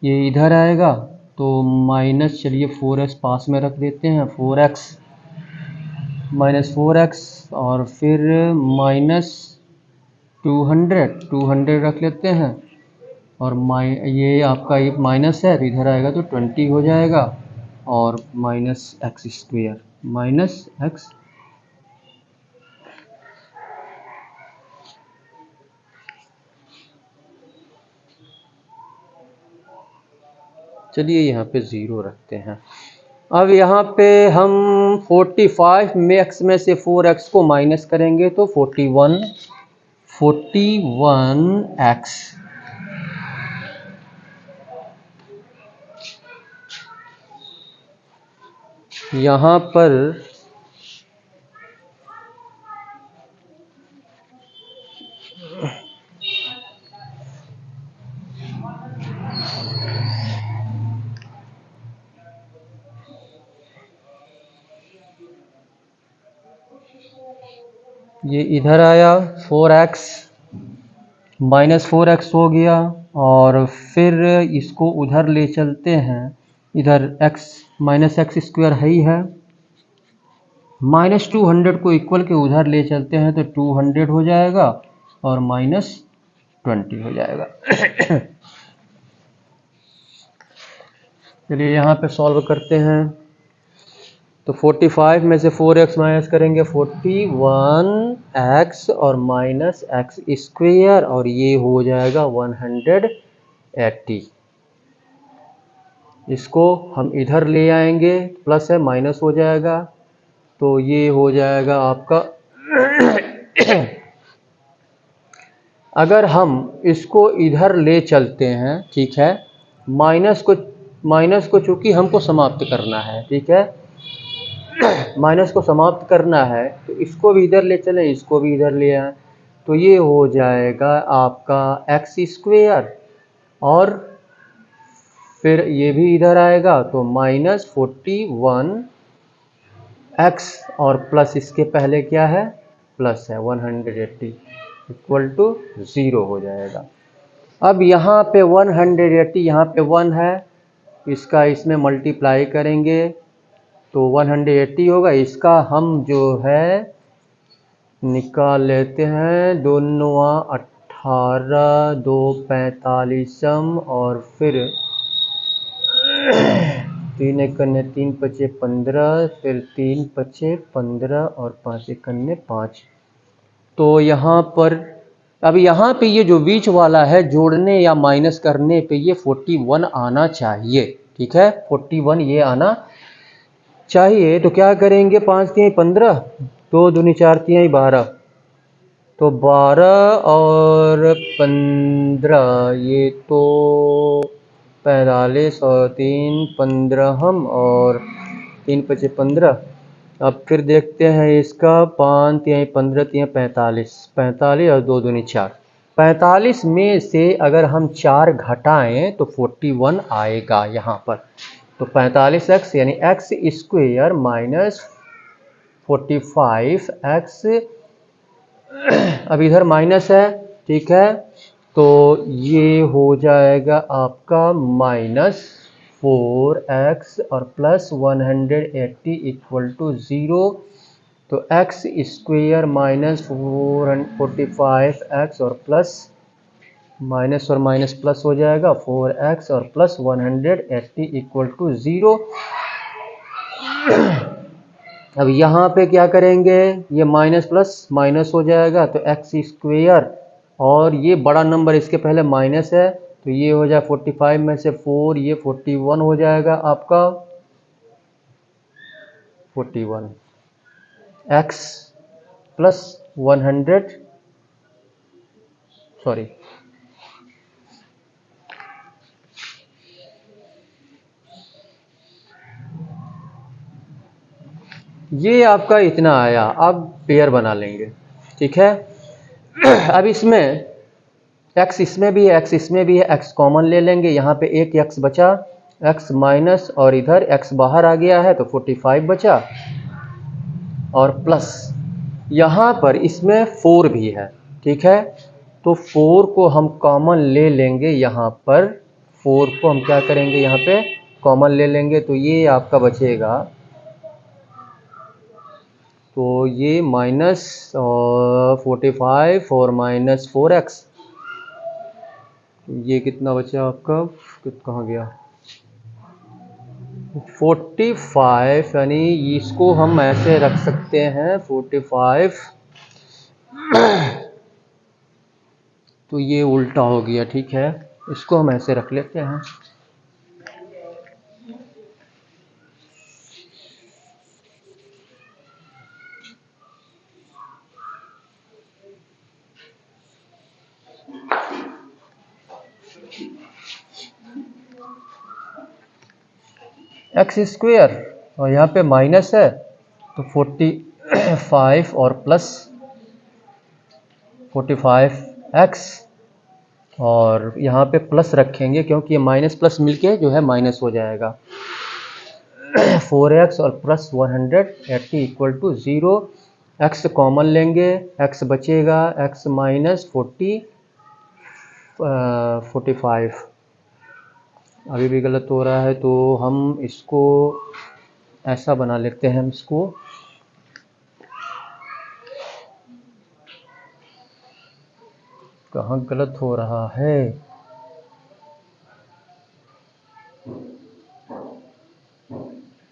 ये इधर आएगा, तो माइनस, चलिए 4x पास में रख देते हैं, 4x माइनस 4x, और फिर माइनस 200 रख लेते हैं, और ये आपका ये माइनस है तो इधर आएगा तो 20 हो जाएगा, और minus x square minus x, चलिए यहाँ पे 0 रखते हैं। अब यहाँ पे हम 45 में x में से 4x को माइनस करेंगे तो 41x, यहाँ पर ये इधर आया 4x माइनस 4x हो गया, और फिर इसको उधर ले चलते हैं, इधर x माइनस x स्क्वायर है ही है, माइनस 200 को इक्वल के उधर ले चलते हैं तो 200 हो जाएगा, और माइनस 20 हो जाएगा। चलिए यहाँ पे सॉल्व करते हैं, तो 45 में से 4x माइनस करेंगे 41x और माइनस एक्स स्क्वेयर और ये हो जाएगा 180। इसको हम इधर ले आएंगे, प्लस है माइनस हो जाएगा, तो ये हो जाएगा आपका अगर हम इसको इधर ले चलते हैं, ठीक है, माइनस को चूंकि हमको समाप्त करना है, ठीक है, माइनस को समाप्त करना है, तो इसको भी इधर ले चलें, इसको भी इधर ले आए, तो ये हो जाएगा आपका एक्स स्क्वेयर और फिर ये भी इधर आएगा, तो माइनस 41x और प्लस इसके पहले क्या है, प्लस है 180 इक्वल टू 0 हो जाएगा। अब यहाँ पे 180, यहाँ पे 1 है, इसका इसमें मल्टीप्लाई करेंगे तो 180 होगा। इसका हम जो है निकाल लेते हैं, दोनों 18, 2 45 और फिर 3 एकन्ने 3 पचे 15, फिर 3 पचे 15 और 5 एकन्ने 5। तो यहाँ पर अब यहाँ पे ये जो बीच वाला है जोड़ने या माइनस करने पे ये 41 आना चाहिए, ठीक है, 41 ये आना चाहिए। तो क्या करेंगे, 5 3 15, 2 दूनी 4 3 12, तो 12 और 15 ये तो 45 और 3 15 हम और 3 पचे 15। अब फिर देखते हैं इसका, 5 3 15 3 45, 45 और 2 दूनी 4, 45 में से अगर हम 4 घटाएं तो 41 आएगा यहाँ पर। तो 45x यानी एक्स स्क्वेयर माइनस 45x, अब इधर माइनस है, ठीक है, तो ये हो जाएगा आपका माइनस 4x और प्लस 180 इक्वल टू 0। तो एक्स स्क्वेयर माइनस 45x और प्लस माइनस और माइनस प्लस हो जाएगा 4x और प्लस 180 इक्वल टू 0। अब यहाँ पे क्या करेंगे, ये माइनस प्लस माइनस हो जाएगा, तो एक्स स्क्वेयर और ये बड़ा नंबर इसके पहले माइनस है, तो ये हो जाए 45 में से 4, ये 41 हो जाएगा आपका 41 एक्स प्लस 100, सॉरी ये आपका इतना आया। अब पेयर बना लेंगे, ठीक है। अब इसमें x इसमें भी है, x इसमें भी है, x कॉमन ले लेंगे, यहाँ पे एक x बचा, x माइनस और इधर x बाहर आ गया है तो 45 बचा और प्लस यहाँ पर इसमें 4 भी है, ठीक है, तो 4 को हम कॉमन ले लेंगे, यहाँ पर 4 को हम क्या करेंगे, यहाँ पे कॉमन ले लेंगे, तो ये आपका बचेगा, तो ये माइनस 45 और माइनस 4x, ये कितना बचा आपका, कहाँ गया, 45, यानी इसको हम ऐसे रख सकते हैं 45, तो ये उल्टा हो गया, ठीक है, इसको हम ऐसे रख लेते हैं। एक्स स्क्वेयर और यहाँ पे माइनस है, तो 45 और प्लस 45x और यहाँ पे प्लस रखेंगे क्योंकि ये माइनस प्लस मिलके जो है माइनस हो जाएगा 4x और plus 180 equal to 0। x common लेंगे, x बचेगा, x माइनस 45, अभी भी गलत हो रहा है, तो हम इसको ऐसा बना लेते हैं, हम इसको कहाँ गलत हो रहा है,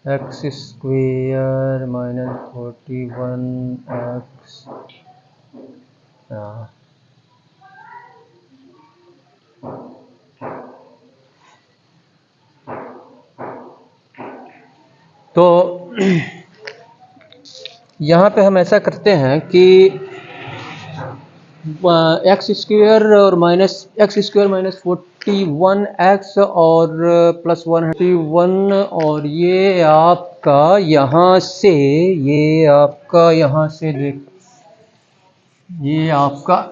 एक्स स्क्वेयर माइनस 41x। तो यहाँ पे हम ऐसा करते हैं कि एक्स स्क्वेयर और minus x square minus 41x और प्लस 141, और ये आपका यहाँ से देख, ये आपका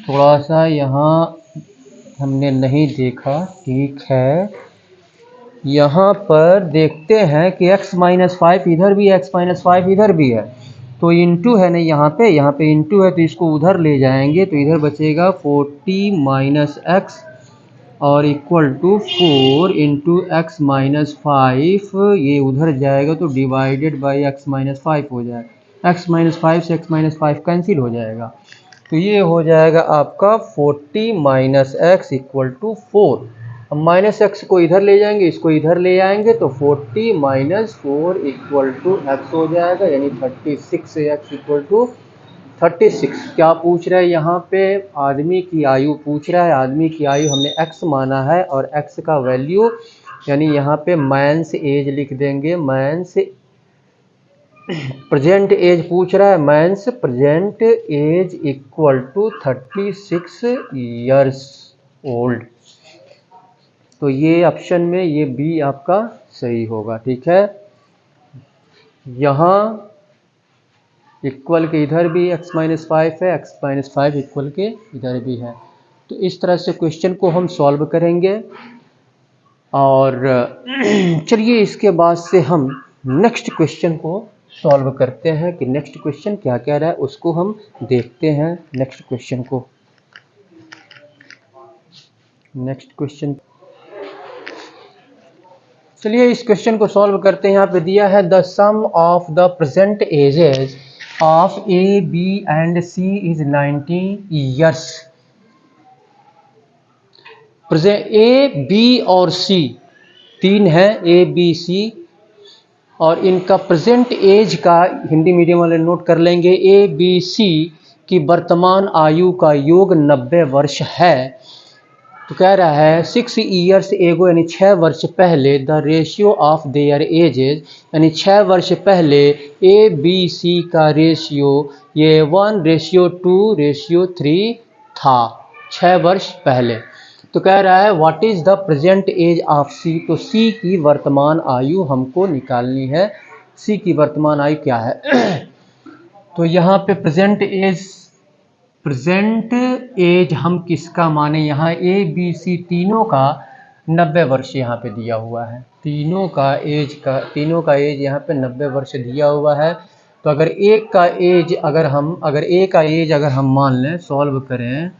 थोड़ा सा यहाँ हमने नहीं देखा, ठीक है। यहाँ पर देखते हैं कि x माइनस 5 इधर भी, x माइनस 5 इधर भी है, तो इंटू है ना, यहाँ पे इंटू है, तो इसको उधर ले जाएंगे तो इधर बचेगा 40 माइनस एक्स और equal to 4 into x minus 5, ये उधर जाएगा तो डिवाइडेड बाई एक्स माइनस 5 हो जाएगा। एक्स माइनस 5 से एक्स माइनस 5 कैंसिल हो जाएगा, तो ये हो जाएगा आपका 40 माइनस एक्स इक्वल टू 4। अब माइनस एक्स को इधर ले जाएंगे, इसको इधर ले आएंगे तो 40 माइनस 4 इक्वल टू एक्स हो जाएगा, यानी 36 एक्स इक्वल टू 36। क्या पूछ रहा है यहाँ पे? आदमी की आयु पूछ रहा है। आदमी की आयु हमने एक्स माना है और एक्स का वैल्यू यानी यहाँ पे मैंस एज लिख देंगे। मैंस प्रेजेंट एज पूछ रहा है, man's present age equal to 36 years old. तो ये ऑप्शन में ये बी आपका सही होगा, ठीक है। यहाँ इक्वल के इधर भी x माइनस 5 है, x माइनस 5 इक्वल के इधर भी है। तो इस तरह से क्वेश्चन को हम सॉल्व करेंगे। और चलिए इसके बाद से हम नेक्स्ट क्वेश्चन को सॉल्व करते हैं कि नेक्स्ट क्वेश्चन क्या कह रहा है, उसको हम देखते हैं। नेक्स्ट क्वेश्चन को, नेक्स्ट क्वेश्चन, चलिए इस क्वेश्चन को सॉल्व करते हैं। यहाँ पे दिया है the sum of the present ages of A B and C is 90 years. Present A B और सी तीन है, ए बी सी, और इनका प्रेजेंट एज का हिंदी मीडियम वाले नोट कर लेंगे। ए बी सी की वर्तमान आयु का योग 90 वर्ष है। तो कह रहा है 6 ईयर्स एगो, यानी 6 वर्ष पहले, the ratio of their edges, यानी 6 वर्ष पहले ए बी सी का रेशियो ये 1:2:3 था, 6 वर्ष पहले। तो कह रहा है what is the present age of C. तो सी की वर्तमान आयु हमको निकालनी है। सी की वर्तमान आयु क्या है? तो यहाँ पे प्रेजेंट एज हम किसका माने? यहाँ ए बी सी तीनों का 90 वर्ष यहाँ पे दिया हुआ है। तीनों का एज यहाँ पे 90 वर्ष दिया हुआ है। तो अगर एक का एज अगर हम मान लें, सॉल्व करें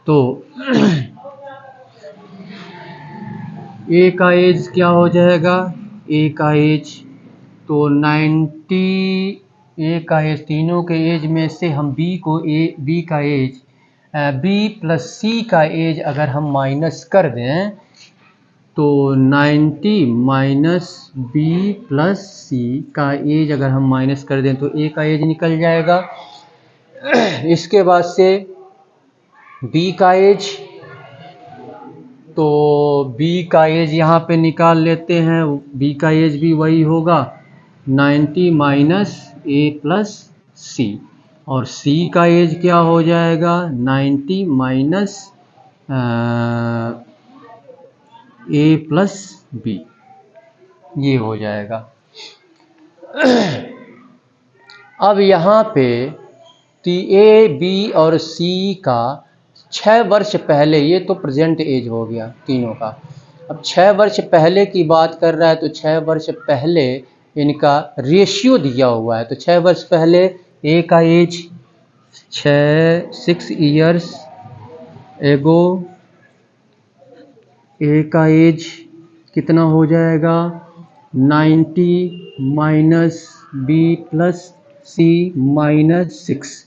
तो ए का एज क्या हो जाएगा? ए का एज तो 90, ए का एज, तीनों के एज में से हम बी का एज, बी प्लस सी का एज अगर हम माइनस कर दें तो 90 माइनस बी प्लस सी का एज अगर हम माइनस कर दें तो ए का एज निकल जाएगा। इसके बाद से बी का एज, तो बी का एज यहाँ पे निकाल लेते हैं। बी का एज भी वही होगा, 90 माइनस ए प्लस सी, और सी का एज क्या हो जाएगा? 90 माइनस ए प्लस बी, ये हो जाएगा। अब यहाँ पे ए बी और सी का 6 वर्ष पहले, ये तो प्रेजेंट एज हो गया तीनों का। अब 6 वर्ष पहले की बात कर रहा है, तो 6 वर्ष पहले इनका रेशियो दिया हुआ है। तो 6 वर्ष पहले ए का एज 6 ईयर्स एगो, ए का एज कितना हो जाएगा? 90 माइनस बी प्लस सी माइनस 6,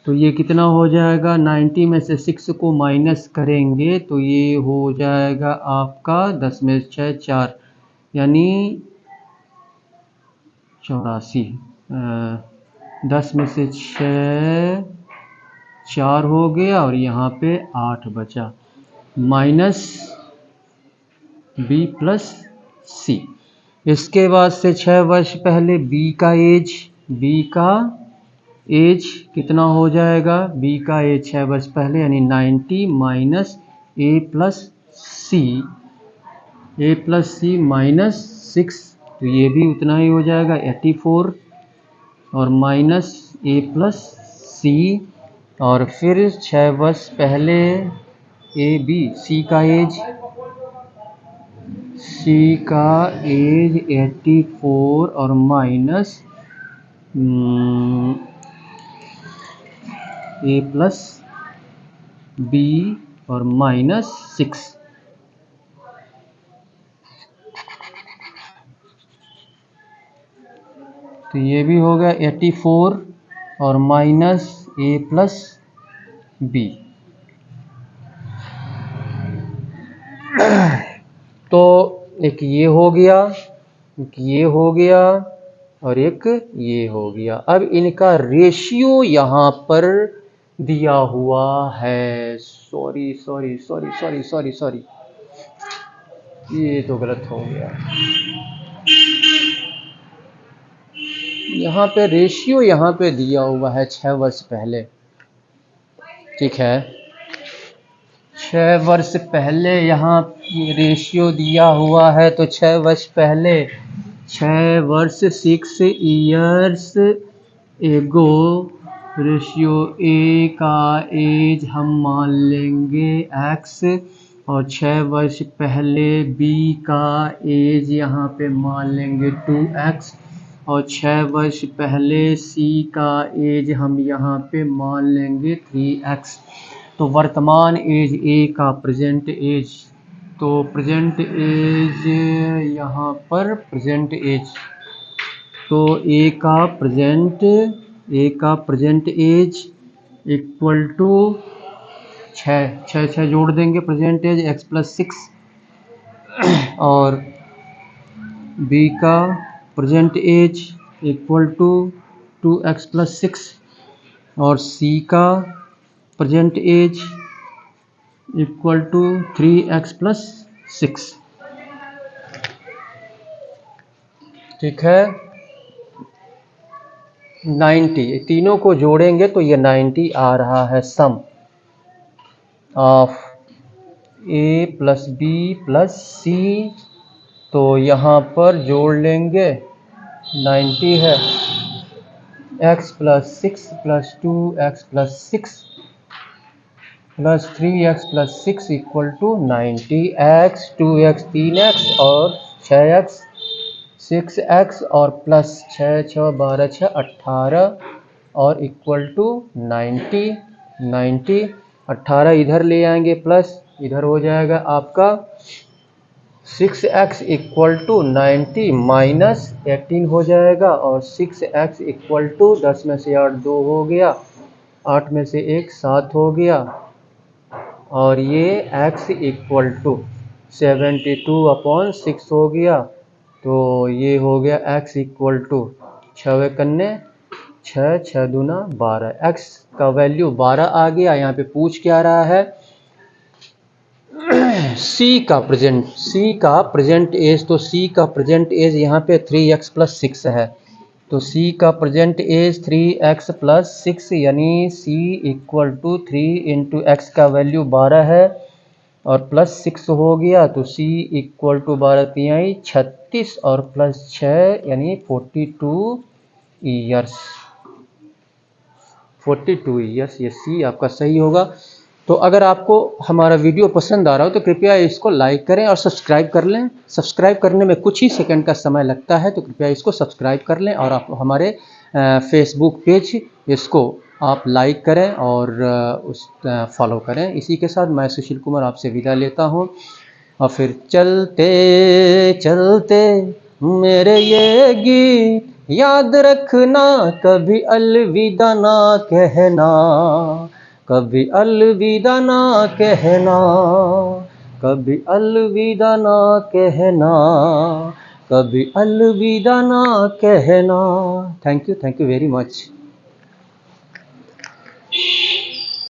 तो ये कितना हो जाएगा? 90 में से 6 को माइनस करेंगे तो ये हो जाएगा आपका 10 में 6 4, यानी 84, 10 में से 6 4 हो गया और यहाँ पे 8 बचा, माइनस बी प्लस सी। इसके बाद से 6 वर्ष पहले बी का एज कितना हो जाएगा? बी का एज 6 वर्ष पहले यानी 90 माइनस ए प्लस सी माइनस 6, तो ये भी उतना ही हो जाएगा 84 और माइनस ए प्लस सी, और फिर 6 वर्ष पहले सी का एज 84 और माइनस ए प्लस बी और माइनस 6। तो ये भी हो गया 84 और माइनस ए प्लस बी। तो एक ये हो गया, एक ये हो गया और एक ये हो गया। अब इनका रेशियो यहाँ पर दिया हुआ है। सॉरी, ये तो गलत हो गया। यहाँ पे रेशियो यहाँ पे दिया हुआ है 6 वर्ष पहले, ठीक है। 6 वर्ष पहले यहाँ रेशियो दिया हुआ है, तो 6 वर्ष पहले 6 वर्ष 6 इयर्स एगो रेशियो ए का एज हम मान लेंगे x, और 6 वर्ष पहले बी का एज यहाँ पे मान लेंगे 2x, और 6 वर्ष पहले सी का एज हम यहाँ पे मान लेंगे 3x। तो वर्तमान एज ए का प्रेजेंट एज, तो प्रेजेंट एज यहाँ पर प्रेजेंट एज, तो ए का प्रेजेंट एज इक्वल टू 6 जोड़ देंगे, प्रेजेंट एज x प्लस 6, और बी का present age equal to 2x plus 6, और सी का present age equal to 3x plus 6, ठीक है। 90, तीनों को जोड़ेंगे तो ये 90 आ रहा है। Sum of A plus B plus C, तो यहाँ पर जोड़ लेंगे 90 है, x plus 6 plus 2x plus 6 plus 3x plus 6 equal to 90x, 2x 3x और 6x 6x और प्लस 6 6 12 6 18 और इक्वल टू 90। 18 इधर ले आएंगे प्लस, इधर हो जाएगा आपका 6x इक्वल टू 90 माइनस 18 हो जाएगा, और 6x इक्वल टू 10 में से 8 2 हो गया, 8 में से 1 7 हो गया, और ये x इक्वल टू 72/6 हो गया। तो ये हो गया x इक्वल टू 6 कन्ने 6 6 दूना 12, x का वैल्यू 12 आ गया। यहाँ पे पूछ क्या रहा है? c का प्रेजेंट एज, तो c का प्रेजेंट एज यहाँ पे 3x प्लस 6 है, तो c का प्रेजेंट एज 3x प्लस 6 यानी c equal to 3 into x का वैल्यू 12 है और प्लस 6 हो गया, तो c इक्वल टू 12 तिहाई 36 और प्लस 6 यानी 42 ईयर्स। 42 ईयर्स, ये c आपका सही होगा। तो अगर आपको हमारा वीडियो पसंद आ रहा हो तो कृपया इसको लाइक करें और सब्सक्राइब कर लें। सब्सक्राइब करने में कुछ ही सेकंड का समय लगता है, तो कृपया इसको सब्सक्राइब कर लें, और आप हमारे फेसबुक पेज इसको आप लाइक करें और फॉलो करें। इसी के साथ मैं सुशील कुमार आपसे विदा लेता हूं, और फिर चलते चलते मेरे ये गीत याद रखना, कभी अलविदा ना कहना, कभी अलविदा ना कहना, कभी अलविदा ना कहना, कभी अलविदा ना कहना। Thank you very much.